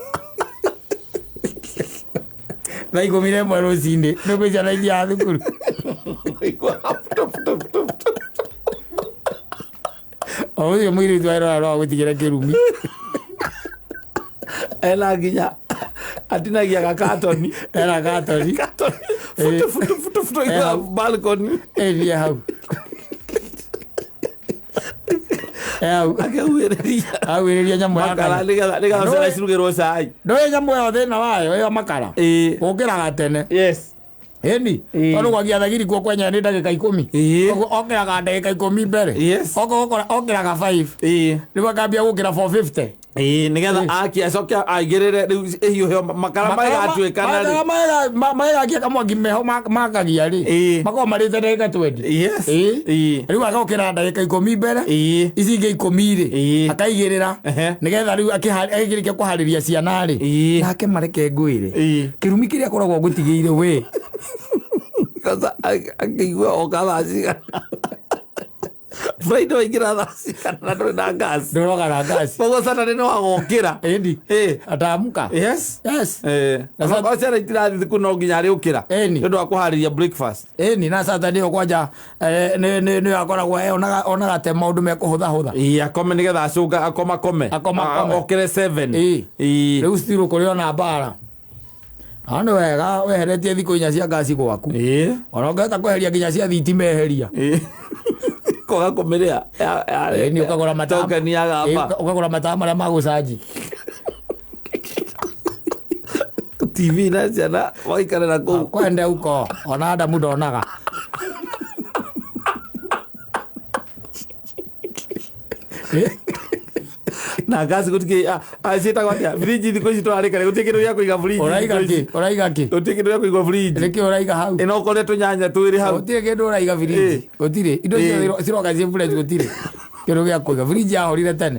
Na igomire mwero cinde. Nuko cia na idia thukuru. Oyo mwiri twaira ro gutigira kirumi. Ela ginya. Atinagia kakatoni. Era katoni. Futu ina balcony. Elia hau. Awireria nyamwe makara liga sala isirugero sai. Ndoye nyamwe yothe na wayo ya makara. Ukiraga tene. Yes. Eni, ono kwagia thagiri kwa kwenya ni ndagika 10. Okiraga ndagika 10 mbere. Yes. Okiraga 5. Niba kambia gukira 450. Nigetha aki acokia aigirire riu hiyo makara maiga atuikana ri. Maiga aki kamwa gimeho makagia ri. Mako marite ndagika 20. Yes. Riu agokira ndagika 10 mbere. Ici ingi 10 ri. Akaigirira. Nigetha riu akihariria kuhariria ciana ri. Nake mareke ngwire. Kirumi kiria koragwo gutigiire we. Kaza akigwa okathacigana. Friday ingira thacigana ndo na gas. Ndoroga na gas. Pogo Saturday no agokira. Endi. Atamuka. Yes. Yes. Na sababu sasa itirathi thiku no nginya ari ukira. Ndo akuhariria breakfast. Na Saturday okwanja ne akoragwo onaga te maundu mekuhutha hutha. Akome nigetha acunga akoma kome. Okire 7. Riu stiro kuri ona bara. Ano wega weheretie thiko 4 cia ngasi gwaku. Ona ngeta kweheria nginya cia thitima eheria. Koga komerea. Ni ukagora matama. Token ya gaba. Ukagora matama maria magucaji. TV na ciana waikarira ku. Kwende uko. Ona nda mudonaga. Na gas gutiki acita gwatia fridge thiko ici twarikare gutikiro ya kuiga fridge. Oraiga ki. Utikiro ya kuiga fridge. Reke oraiga hau. Ino kore tunyanya twiri hau. Utire kindu oraiga fridge. Utire. Indo ciroga cie fridge gutire. Kero gya kuiga fridge ya horire tene.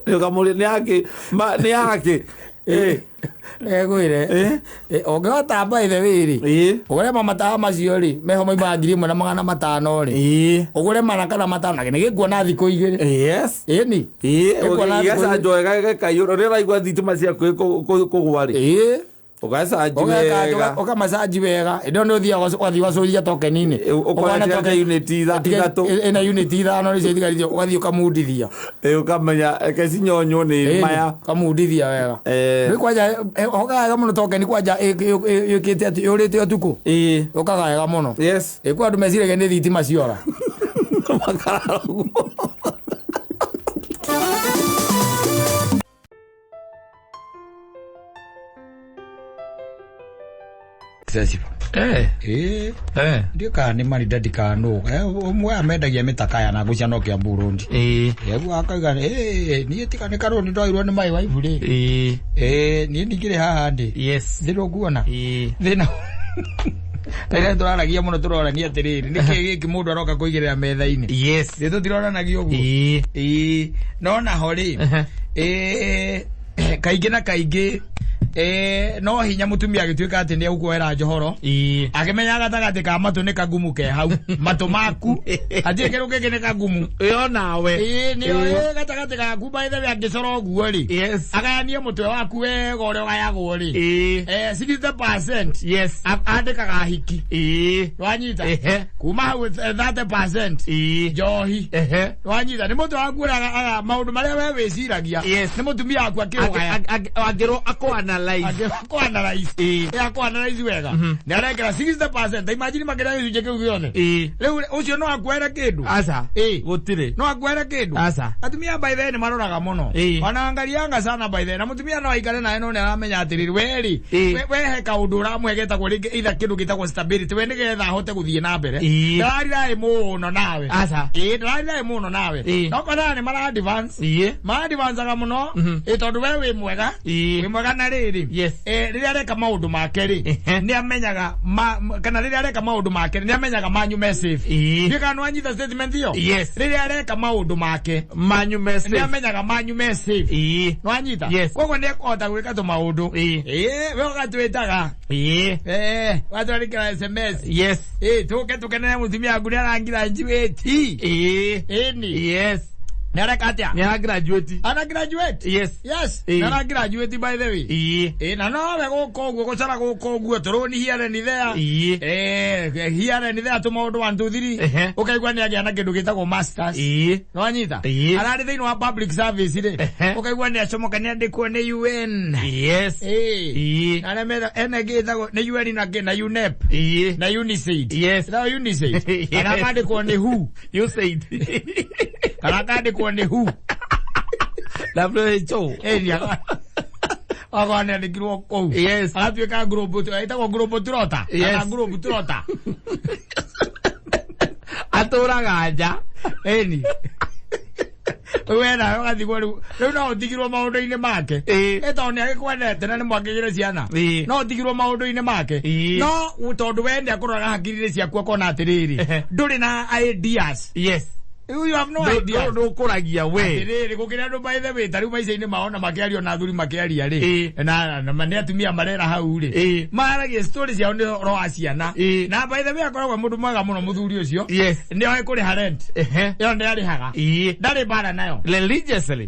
Ni kamuri ni yake. Gwire. Ogota by the way ri. Ogore mamata macio ri. Meho maima 1,500 ri. Ogore mana kana matana ni gikuona thiko igiri. Yes. Ni. Ogasa joega kayuro rira igwa thitima cia kugwa ri. Ogasa ajiwega. Okamasaji wega. Ndo no thia wacuria tokenini. Okona token unit ithatu. Ena unit ithano ri cithigari ugathio kamundithia. Ukamenya kesinyonyo ni maya kamundithia wega. Ni kwaja okaga muno tokeni kwaja yukite ati urite otuku. Ukagaga muno. Yes. Kwa andu mecirege ni thitima ciora. Makara. Sesipa. Ndio kana ni mari dadika no. Umwe amendagia mitakaya na gucia no kia Burundi. Yego akaiga ni etika ne karoni ndoirwo ni mai waifu ri. Ni ndigire haha ndi. Yes. Ndiro kuona. Thina. Tena turaragia muno turorania atiriri niki giki mundu aroka kuigirira metha-ini. Yes. Ndito tiroranagia uguo. No na hori. Kaingi na kaingi no hinya mutumia gituika ati ni ukwera johoro akimenya gatagati ka matu ni kagumu ke hau matu maku atie kiru kiki ni kagumu yo nawe ni gatagati ka kuba ithe ya gisoro guo ri agayanie mutwe waku wega uria gayagwo ri 60%. Yes. Andikaga hiki wanyita kuma hau 30% johi wanyita ni mutu waku ura maundu maria we wiciragia ni mutumia waku akirogaya agiro akwana analyze wega ni arekera 60%. Imagine makira yuje kiu giothe riu ucio no akwera kindu asa gutire no akwera kindu asa atumia by the way ni maroraga muno wanaangalianga sana by the way na mutumia no aikare nae no ni aramenya atiriri weri wehe kaundu uramwegeta kwa ringi itha kindu gitagwo stability we nigetha ahote guthie na mbere ndarira muno nawe asa ndarira muno nawe no kana ni mara advance aga muno tondu we wi mwega na riri riria areka maundu make ri ni amenyaga kana riria areka maundu make ni amenyaga manyu message ndika no anyitha statement hiyo riria areka maundu make manyu message ni amenyaga manyu message no anyitha koguo ni ekota gwika tu maundu we ugatwitaga watu arikira SMS tukenene mutumia nguri arangira njibeti ni Nara katia. Nara graduate. Ana graduate. Yes. Nara graduate by the way. Na no we go chara go guo toroni here and there. Here and there to maundu 1 2 3. Ukaigwa ni agia na kindu gitagwo masters. No anyita. Arari thini wa public service ri. Ukaigwa ni acomoka ni andikwo ni UN. Na mera ene gitagwo ni UN na UNEP. Na UNICEF. Na UNICEF. Ana andikwo ni WHO. USAID. Karakade kwa ni WHO. WHO. Area. Agora ni grupo. Alafu ka grupo tu, ita kwa grupo trota. Ana grupo trota. Atora gaja. Wena ngathigwo riu no utigirwo maundu-ini make eto ni agikwenete na ni mwakigire ciana no utigirwo maundu-ini make no tondu wende akuraga hakiri ciaku akona atiriri nduri na ideas you have no idea no kuragia we atiriri gukira andu by the way tari maica-ini maona makiario na thuri makiaria ri na mane atumia marera hau ri maragia stories yao ni ro aciana na by the way akoragwo mundu mwega muno muthuri ucio ni oe kuri rent yo ndi arihaga ndari bara nayo religiously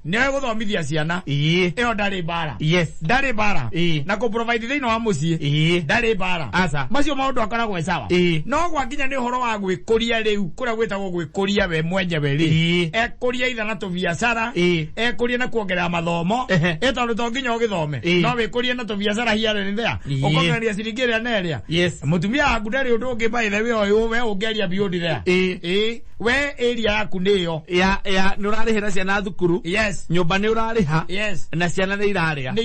ni oe guthomithia ciana iyo ndari bara ndari bara na ku provide thino wa mucii ndari bara macio maundu akoragwo sawa no gwakinya ni horo wa gwikuria riu kuria gwitagwo gwikuria we mwenyewe ri ekuria itha na tu biashara ekuria na kuongerera mathomo tondu to nginya ugithome no wikurie na tu biashara here and there ukongereria ciringi ria na ria mutumia waku ndari undu ungi by the way oyu we ungeria beyond there we area yaku niyo ya nurarihira ciana thukuru nyumba ni urariha na ciana ni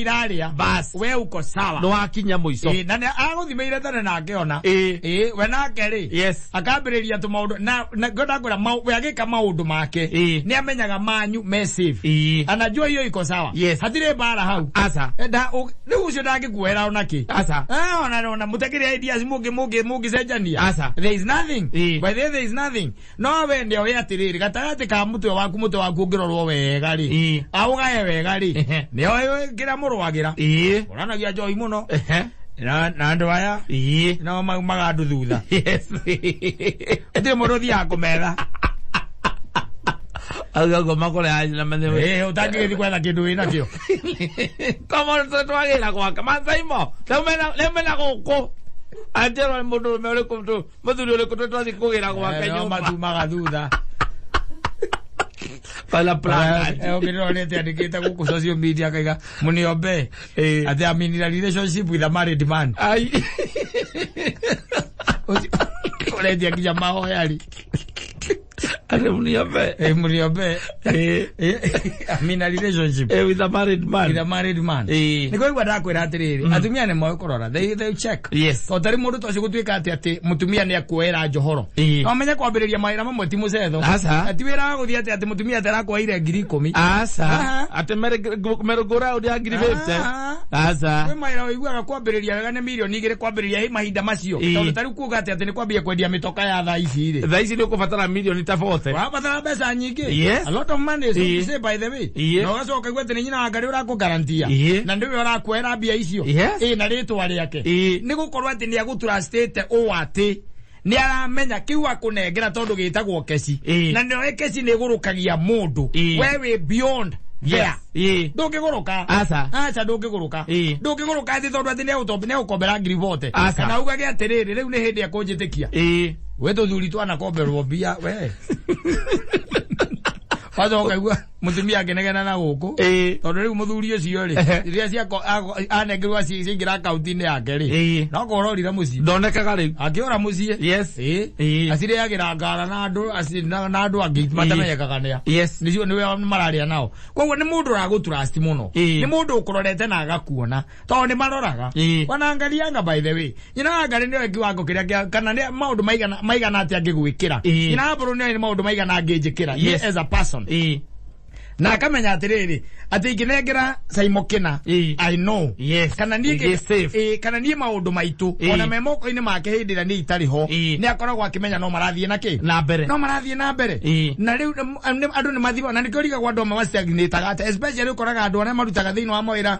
iraria bas we uko sawa no akinya muico na ni aguthimeire tene na akiona we nake ri akambiriria tu maundu na godagura we agika maundu make ni amenyaga manyu message anajua hiyo iko sawa hatire bara hau ni ucio ndangikuera onaki ona mutekiria ideas mugi cenjania there is nothing by there is nothing no we ndio we atiriri gatagati ka mutwe waku ngirorwo wega ri augaye wega ri ni oyo kira murwagira uranagia joy muno na ndo aya no magandu thutha ndi muruthi akumetha agago makore aje na mane utangithi kwetha kindu wina kio kama twagira kwa kama saimo lemena goko ajero mundu mere kumtu muthuri ule kutwathi kugira kwa kenyuma matumaga thutha pala plana ogiro ni tiandikite guku social media kaiga muniombe ati I'm in a relationship with a married man ole dia kijama hoyali ate muniombe I'm in a relationship with a married man niko igwa ndakwira atiriri atumia ni moyo kurora they check to tari mundu toci gutwika ati mutumia ni akuera njohoro no menye kwambiriria mawira mamwe ti mucetho ati wira guthii ati mutumia tarakwaire ngiri 10 ati merogora udi ngiri 50 we mawira wiguaga kwambiriria wega ni milioni 2 kwambiriria hi mahinda macio to tari kuga ati ni kwambia kwendia mitoka ya thaa ici ni ukubatara milioni ta 40 wabatara pesa nyingi a lot of money so you say by the way no gacoka gwete ni nyina ngari ura kugarantia na ndiwe ura kwera bia icio na ritwa riake ni gukorwa ati ni agutura state o ati ni aramenya kiwa kunengera tondu gitagwo kesi na ndio kesi ni gurukagia mundu wewe beyond ndungiguruka ndungiguruka ati tondu ati ni ukombera ngiri 40 kana ugage atiriri riu ni hindi akunjitikia we tuthuri twana komberwo bia we wazo kaigua mutumia akenegena na guku tondu riu muthuri ucio ri riria cia anengerwa cingira account-ini yake ri no kororira muci ndonekaga riu akiora muci yes asire yagira ngara na andu angi matamenyekaga nia yes nicio niwe mararia nao koguo ni mundu ragutrust muno ni mundu ukurorete na agakuona tondu ni maroraga wanangalianga by the way ina ngari ni kiwango kiria kana ni maundu maigana atia ngigwikira ina buru ni maundu maigana ngijikira as a person na akamenya atiriri ati ikinengera Saimokina I know yes kana nie kana nie maundu maitu ona memoko-ini make hindira ni itari ho ni akoragwo akimenya no marathie na mbere na riu andu ni mathiwa na nikoriga kwa andu mawasignitaga ate especially ukoraga andu arĩa marutaga thiini wa mawira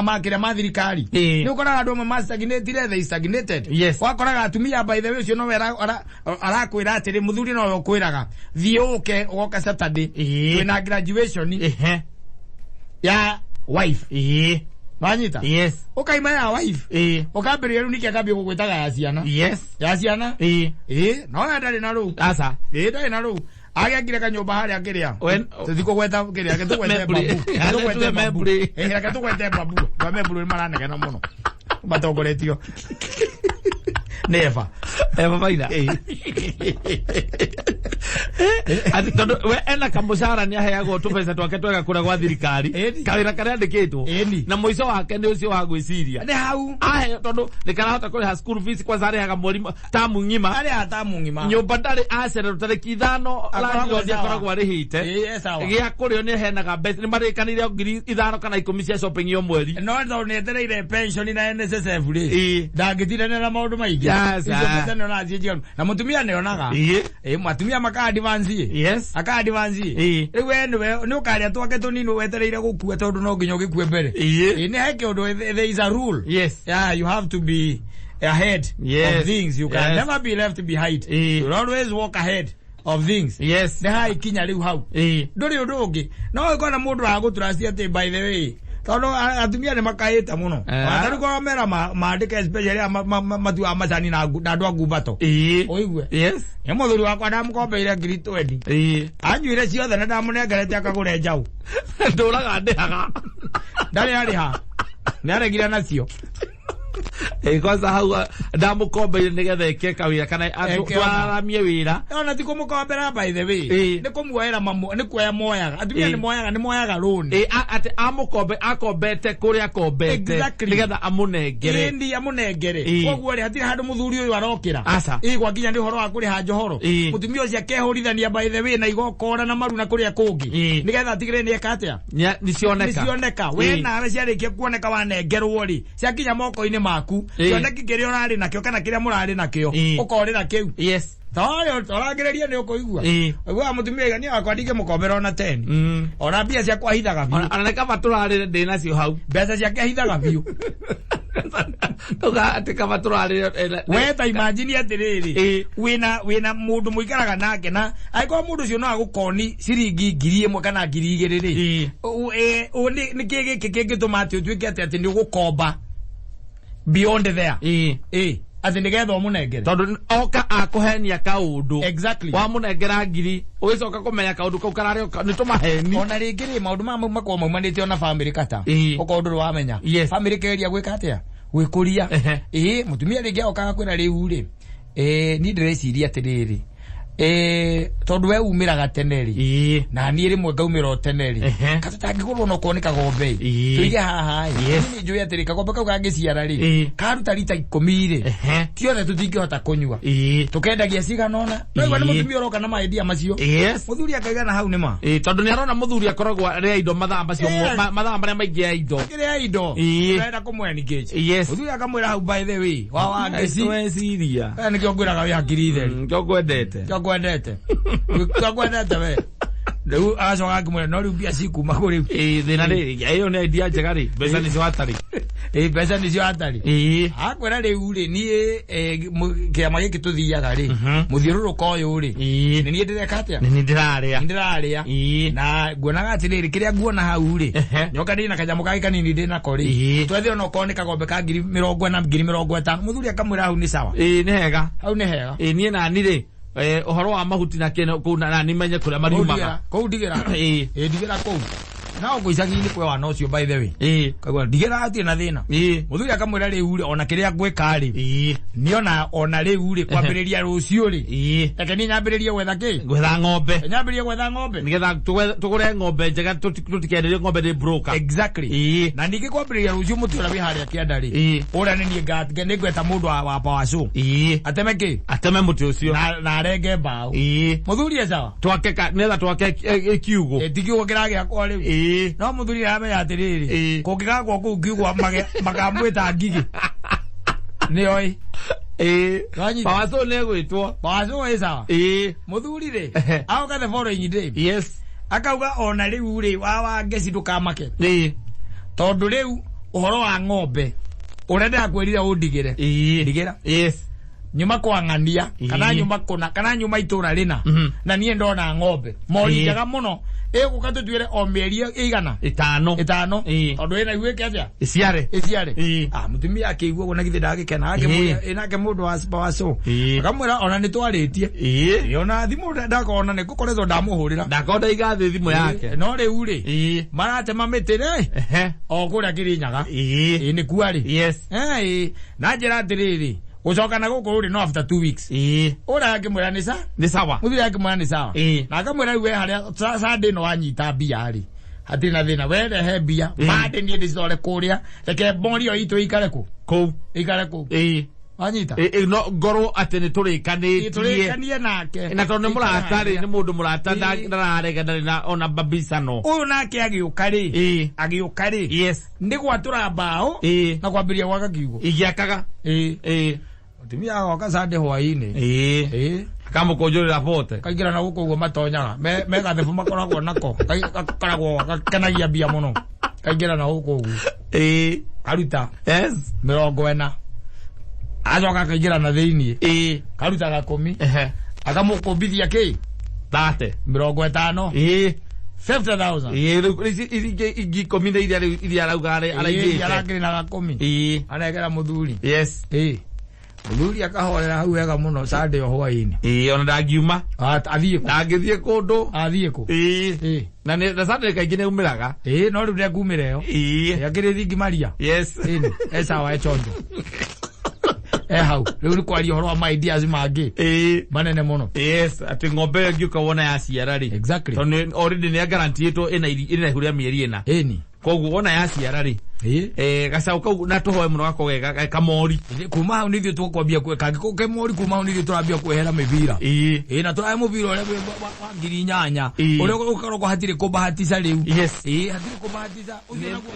makiria mathirikari ni ukoraga andu masignatire they stagnated wakoraga atumia by the way ucio no arakwira atiri muthuri no kwiraga thiuke ugoka Saturday wina graduation ya wife Manyita yes ukaima ya wife ukambiriria riu niki akambia gugwitaga ya ciana ya ciana no ndari na ru asa ndari na ru agekire kanyumba haria akiria tuthikugweta kiria ketugwete babu ketugwete babu wa memburu maranegena muno batongoretio Never baina ati tondu we ena kamucara ni aheagwo tupesa twake twega kura gwa thirikari kawira karia andikitwo na muico wake ni ucio wa gwiciria ni hau ahe tondu nikarahota kuriha school fees kwa zare haga mwalimu tamu ngima nyumba ndari acere rutariki 5 landlord akoragwo arihite gia kurio ni henaga mbeca ni marikanire ngiri 5 kana 10 cia shopping yo mweri no ndo netereire pension na NSSF ri ndangitire na maundu maingi na mutumia neonaga mutumia maka advance aka advance riu we ni ukaria twake tunini wetereire gukua tondu no nginya ugikue mbere ni heke undu there is a rule you have to be ahead of things you can never be left behind you always walk ahead of things ni hai kinya riu hau nduri undu ungi no ikona mundu wa gutrust ati by the way tondu atumia ni makaita muno atari ko mera maandika especially matu amacani na andu agumbato oigwe ni muthuri wakwa ndamukombeire ngiri 20 anjuire ciothe na ndamunengerete akagure njau nduraga ndihaga ndari ariha ni aregire nacio kwanza hau ndamukombeire nigetha eke kawira kana twaramie wira ona ti kumukombera by the way ni kumuoera ni kuoya moyaga atumia ni moyaga loan ati amukombe akombete kuria akombete nigetha amunengere ndi amunengere koguo ri hatiri handu muthuri uyu arokira gwa kinya ndi horo wa kuriha njohoro mutumia ucio akehurithania by the way na igokora na maru na kuria kungi nigetha atigire ni ekatia ni cioneka we na ara ciarikia kuoneka wanengerwo ri ciakinya moko-ini maku cioneki kiria urari nakio kana kiria murari nakio ukorira kiu Tayo toragereria ni ukuigua. Wa mutumia igani akwandike mukombera ona 10. Ona bia cia kwahithaga biu. Ona kama turarire ndina cio hau. Mbeca cia kwahithaga biu. Toga ati kama turarire we ta imagine atiriri. Wina mundu muikaraga nake na aiko mundu cio no agukoni ciringi 1000 kana 2000 ri. Ni kege tomate utwike ati ni ugukomba beyond there. Ati nigetha omunengere tondu oka akuhenia kaundu wa munengera ngiri ugicoka kumenya kaundu kau karari ni tumaheni ona ringi ri maundu mamwe makwa maumanite ona family kata ukondu ru wamenya family keria gwika atia gwikuria mutumia ringi oka kwira riu ri ni ndireciria atiriri tondu we umiraga teneri na ni rimwe ngaumira teneri katutangigurwo no kuoneka gombe tuige haha ni njui atiri kagombe kau gangiciara ri karuta rita 10 ri tiothe tutingihota kunyua tukendagia ciganona no igwa ni mutumia uroka na maidia macio muthuri akaigana hau nima tondu ni arona muthuri akoragwo ria indo mathaa macio mathaa maria maingi ya indo kiria indo urenda kumweni gauge muthuri akamwira hau by the way wa wangeci weciria ni kiongwiraga wi hakiri theri kiongwendete kwendete we riu acoka ngimwira no riu mbia cikuma kuri thina riri iyo ni idea njega ri mbeca nicio hatari mbeca nicio hatari akwira riu ri ni kiama giki tuthiaga ri muthiururuka uyu ri ni ni ndireka atia ni ndiraria na nguonaga atiriri kiria nguona hau ri nyoka ndi na kanyamu kage kanini ndi nako ri twethi ona ukorwo ni kagombe ka 20 na 50 muthuri akamwira hau ni sawa ni hega hau ni hega ni na ni ri Uhoro wa mahuti na kene kuna ni menye kula mariumaga. Kou Ndigera. Ndigera kou. Na ngo icagi-inĩ kwe wana ũcio by the way. Kagwa Ndigera atirĩ na thĩna. Mũthuri akamwĩra rĩu ona kĩrĩa ngwĩka rĩ. Niona ona rĩu rĩ kwambĩrĩria rũciũ rĩ. Reke ni nyambĩrĩrie gwetha kĩ? Gwetha ng'ombe. Nyambĩrĩrie gwetha ng'ombe. Nigetha tũgũre ng'ombe njega tũtikenderie ng'ombe nĩ broker. Exactly. Na ningĩ kwambĩrĩria rũciũ mũtĩ ũrĩa wĩ harĩa kĩanda rĩ. Ũrĩa nĩ niĩ nĩngweta mũndũ wa Power Show. Ateme kĩ? Ateme mũtĩ ũcio. Na arenge mbaũ. Mũthuri ecaga. Twake nĩgetha twake kiugo. Ti kiugo kĩragĩakwo rĩu. No muthuri aramenya atiriri kungigagwo kuu kiugwa makamwita ngigi ni oi Power Show ne gwitwo Power Show isa muthuri ri aoka the following day yes akauga ona riu ri wa ngeci ndukamake tondu riu uhoro wa ng'ombe urenda kwirira undigire Ndigera yes nyuma kwang'ania kana nyuma kuna kana nyuma itura rina na niĩ ndona ng'ombe mori njega muno guka tutwire o mieri igana itano tondu ina igwike atia iciare mutumia akigua gona githe ndagikena inake mundu wa Power Show akamwira ona ni twaritie ona thimu ndakona ni gukoretwo ndamuhurira ndakonda igathi thimu yake no riu ri maratema mitire o kuria Kirinyaga ni kuari yes na njira atiriri ucoka na guku uri no after 2 weeks ura akimwira ni sawa muthuri akimwira ni sawa na akamwira we haria Sunday no anyita bia ri hati na thina we rehe bia bade ni ndicore kuria reke mbori o itu ikare ku anyita no ngoro ati ni turikanie nake na tondu murata ri ni mundu murata ndararega na ona babisa no uyu nake agiuka ri yes ndi gwatura mbao na kwambiria gwaka kiugo igiakaga mutumia waka Sunday hwaini akamukonjorera bote kaingira na guku uguo matonyaga me gathebu makoragwo nako karagwo kenagia bia muno kaingira na guku uguo karuta yes 40 ajoka kaingira na thiini karuta 10 akamukumbithia ki 30 50 50,000 igi komine iria araugare arangire na 10 anegera muthuri yes muthuri akahorera hau wega muno Sunday hwaini ona ndangiuma angithie kundu athie ku na Sunday kaingĩ nĩ umĩraga no rĩu nĩngumĩra ĩyo akĩrĩ thingi Maria yes esawa echonjo hau rĩu nĩ kwaria ũhoro wa ideas mangĩ manene muno yes atĩ ng'ombe ngiuka wona yaciara rĩ exactly tondu already nĩ guaranteetwo ina ihuria mĩeri ĩna koguo wona yaciara rĩ gacaũ kau na tũhoe mũno gakogega kamori kuma hau nĩthiĩ tũkwambia kangĩko mori kuma hau nĩthiĩ tũrambia kwehera mĩbira na tũrahe mũbira ũrĩa wa 8,000 ũrĩa ũkoragwo hatirĩ kũmbahatica rĩu yes hatirĩ kũmbahatica ũcio naguo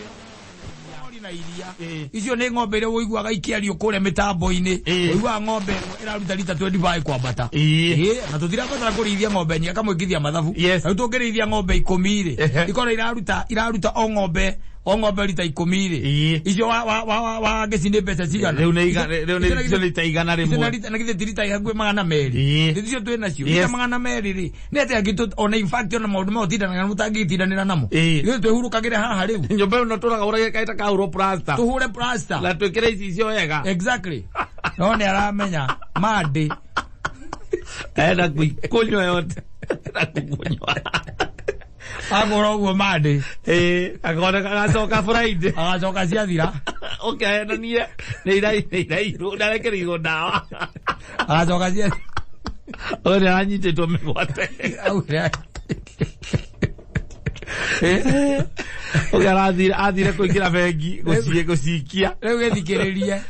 na iria icio nĩ ng'ombe iria ũiguaga ikiario kũrĩa mĩtambo-inĩ ũiguaga ng'ombe ĩraruta lita 25 kwambata na tũtirabatara kũrĩithia ng'ombe nyingĩ akamwĩkithia mathabu rĩu tũngĩrĩithia ng'ombe 10 rĩ ikorwo iraruta o ng'ombe lita 10 rĩ icio wa gĩcindĩ mbeca cigana rĩu nĩ lita igana rĩmwe na githĩ tirita hakuhĩ 200 icio twĩ nacio lita 200 rĩ nĩ atĩ angĩtũ ona in fact ona maũndũ mau tindanaga mũtangĩtindanĩra namo ithuĩ twĩhurũkagĩre haha rĩu nyũmba ĩno tũraga ũrĩa kaita kahũrwo plaster tũhũre plaster na twĩkĩre ici icio wega exactly no nĩ aramenya mande na kunywa yote na kunywa agora uguo mande agora agacoka Friday agacoka ciathira okay na nie nĩ irairu ndarekereigo ndawa agacoka ciathira ore anyitĩtwo mĩgwate athire kũingĩra bengi gũcikia rĩu gĩthikĩrĩrie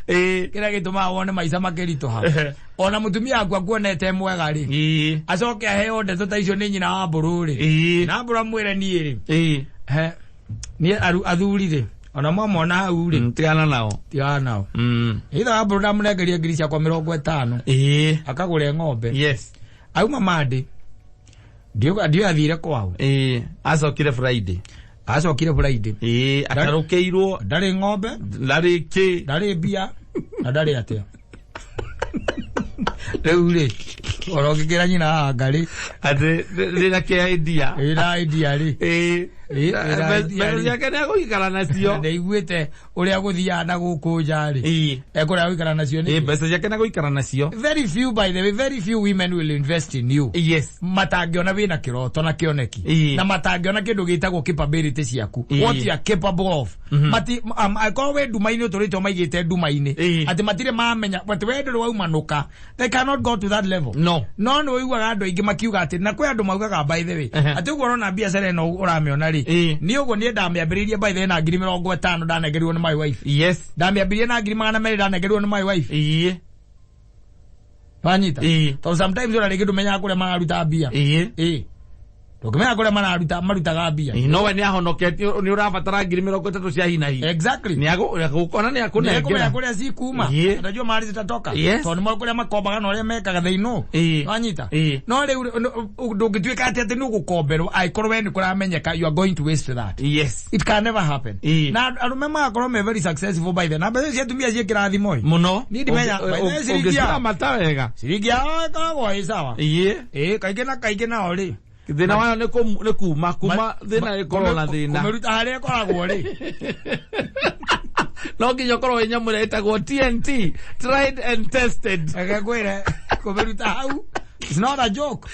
kĩrĩa gĩtũmaga wone maica makĩritũha ona mutumia waku akuonete mwega rĩ acoke aheo ndeto ta icio nĩ nyina wa mbũrũ rĩ na mbũrũ amwĩre niĩ rĩ niĩ athuri rĩ ona mwamona hau rĩ tigana nao itha wa mbũrũ ndamũnengeria ngiri ciakwa 50 akagũre ng'ombe yes auma mande ndio athire kwao acokire Friday atarũkĩirwo ndarĩ ng'ombe ndarĩ mbia na ndarĩ atĩa rĩu rĩ orongĩkĩra nyina wa Ngarĩ atĩ rĩna kĩa idea rĩ Mbeca ciake nĩegũikara nacio. Ndaiguĩte ũrĩa gũthiaga na gũkũ nja rĩ. Ekũrĩa gũikara nacio nĩ. Mbeca ciake nĩegũikara nacio. Very few, by the way, very few women will invest in you. Yes. Matangĩona wĩna kĩroto na kĩoneki. Na matangĩona kĩndũ gĩtagwo capability ciaku. What you are capable of. Mati akorwo wĩ nduma-inĩ ũtũrĩtwo maigĩte nduma-inĩ. Atĩ matirĩ mamenya but we ndũrĩ waumanuka. They cannot go to that level. No nĩ ũiguaga andũ aingĩ makiuga atĩ na kwĩ andũ maugaga by the way. Atĩ ũguo ũrona biacara ĩno ũramĩona rĩ. Nĩ ũguo niĩ ndamĩambĩrĩirie by the way na 50,000 ndanengerirwo nĩ my wife. Yes. Ndamĩambĩrĩirie na 200,000 ndanengerirwo nĩ my wife. Wanyita. So sometimes ũrarĩ kĩndũ menyaga kũrĩa mararuta mbia. Ndũkĩmenya kũrĩa marutaga mbia. No we nĩ ahonoketio nĩ ũrabatara 30,000 cia hinahi. Exactly. Nĩagũkona nĩ akũnengera. Nĩakũmenya kũrĩa cikuma. Ndajua mahali zitatoka. So nĩ kũrĩa makombaga na ũrĩa mekaga they know. Wanyita. No rĩu ndũngĩtuĩka atĩ nĩ ũgũkomberwo angĩkorwo we nĩ kũramenyeka you are going to waste that. Yes. It can never happen. Na arũme magakorwo me very successful by then. Na mbeca cia atumia ciĩ kĩrathimo mũno. Nĩ ndimenya ũngĩcira mata wega. Ciringi yao ĩkoragwo ĩ sawa. Kaingĩ na rĩ. Thina wayo nĩ kuma thina ĩkorwo na thina. Kũmĩruta harĩa ĩkoragwo rĩ. No nginya ũkorwo nyamũre ĩtagwo TNT, tried and tested. Akakwĩra kũmĩruta hau. It's not a joke.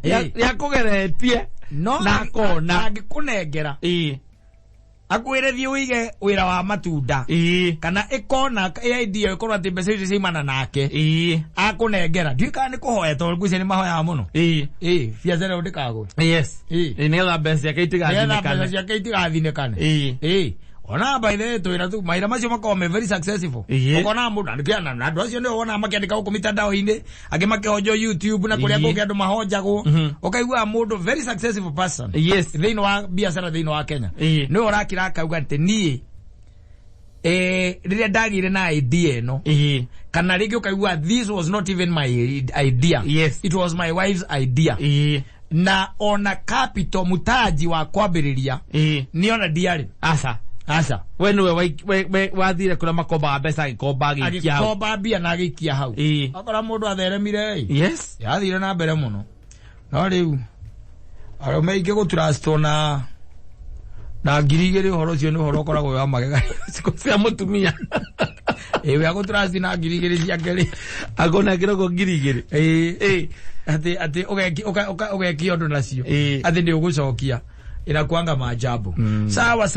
Yakũgeretie na kona angĩkũnengera. Akwĩre thiĩ ũige wĩra wa matunda. Kana ĩkona idea ĩkorwo atĩ mbeca icio ciumana nake. Akũnengera. Ndiũĩ kana nĩ kũhoya tondũ ngwĩciria nĩ mahoyaga mũno. Biacara ĩyo ndĩkagwe. Yes. Nĩgetha mbeca ciake itigathinĩkane. Ona by the way twĩra tu maira macio makorwo me very successful. Ũkona mũndũ andĩkĩana na andũ acio nĩ wona makĩandĩka gũkũ mitandao-inĩ, angĩ makĩhonjwo YouTube na kũrĩa kũngĩ andũ mahonjagwo. Ũkaigua mũndũ very successful person. Yes. Thĩinĩ wa biacara thĩinĩ wa Kenya. Nĩ ũrakĩra akauga atĩ niĩ rĩrĩa ndagire na idea ĩno kana rĩngĩ ũkaigua this was not even my idea. Yes. It was my wife's idea. Na ona capital mutaji wa kwambĩrĩria nĩ ona diarĩ. Asa. We nĩwe wathire kũrĩa makombaga mbeca agĩkomba mbia na agĩikia hau. Akora mũndũ atheremire. Yes. Yathire na mbere mũno. No rĩu arũme aingĩ gũtrustwo na 2,000 ũhoro ũcio nĩ ũhoro ũkoragwo wa magegania cia mũtumia. We agũtrust na 2,000 ciake rĩ. Akũnengerwo 2,000. Atĩ ũgekia ũndũ nacio. Atĩ nĩ ũgũcokia. Inakuanga maajabu. Sawa.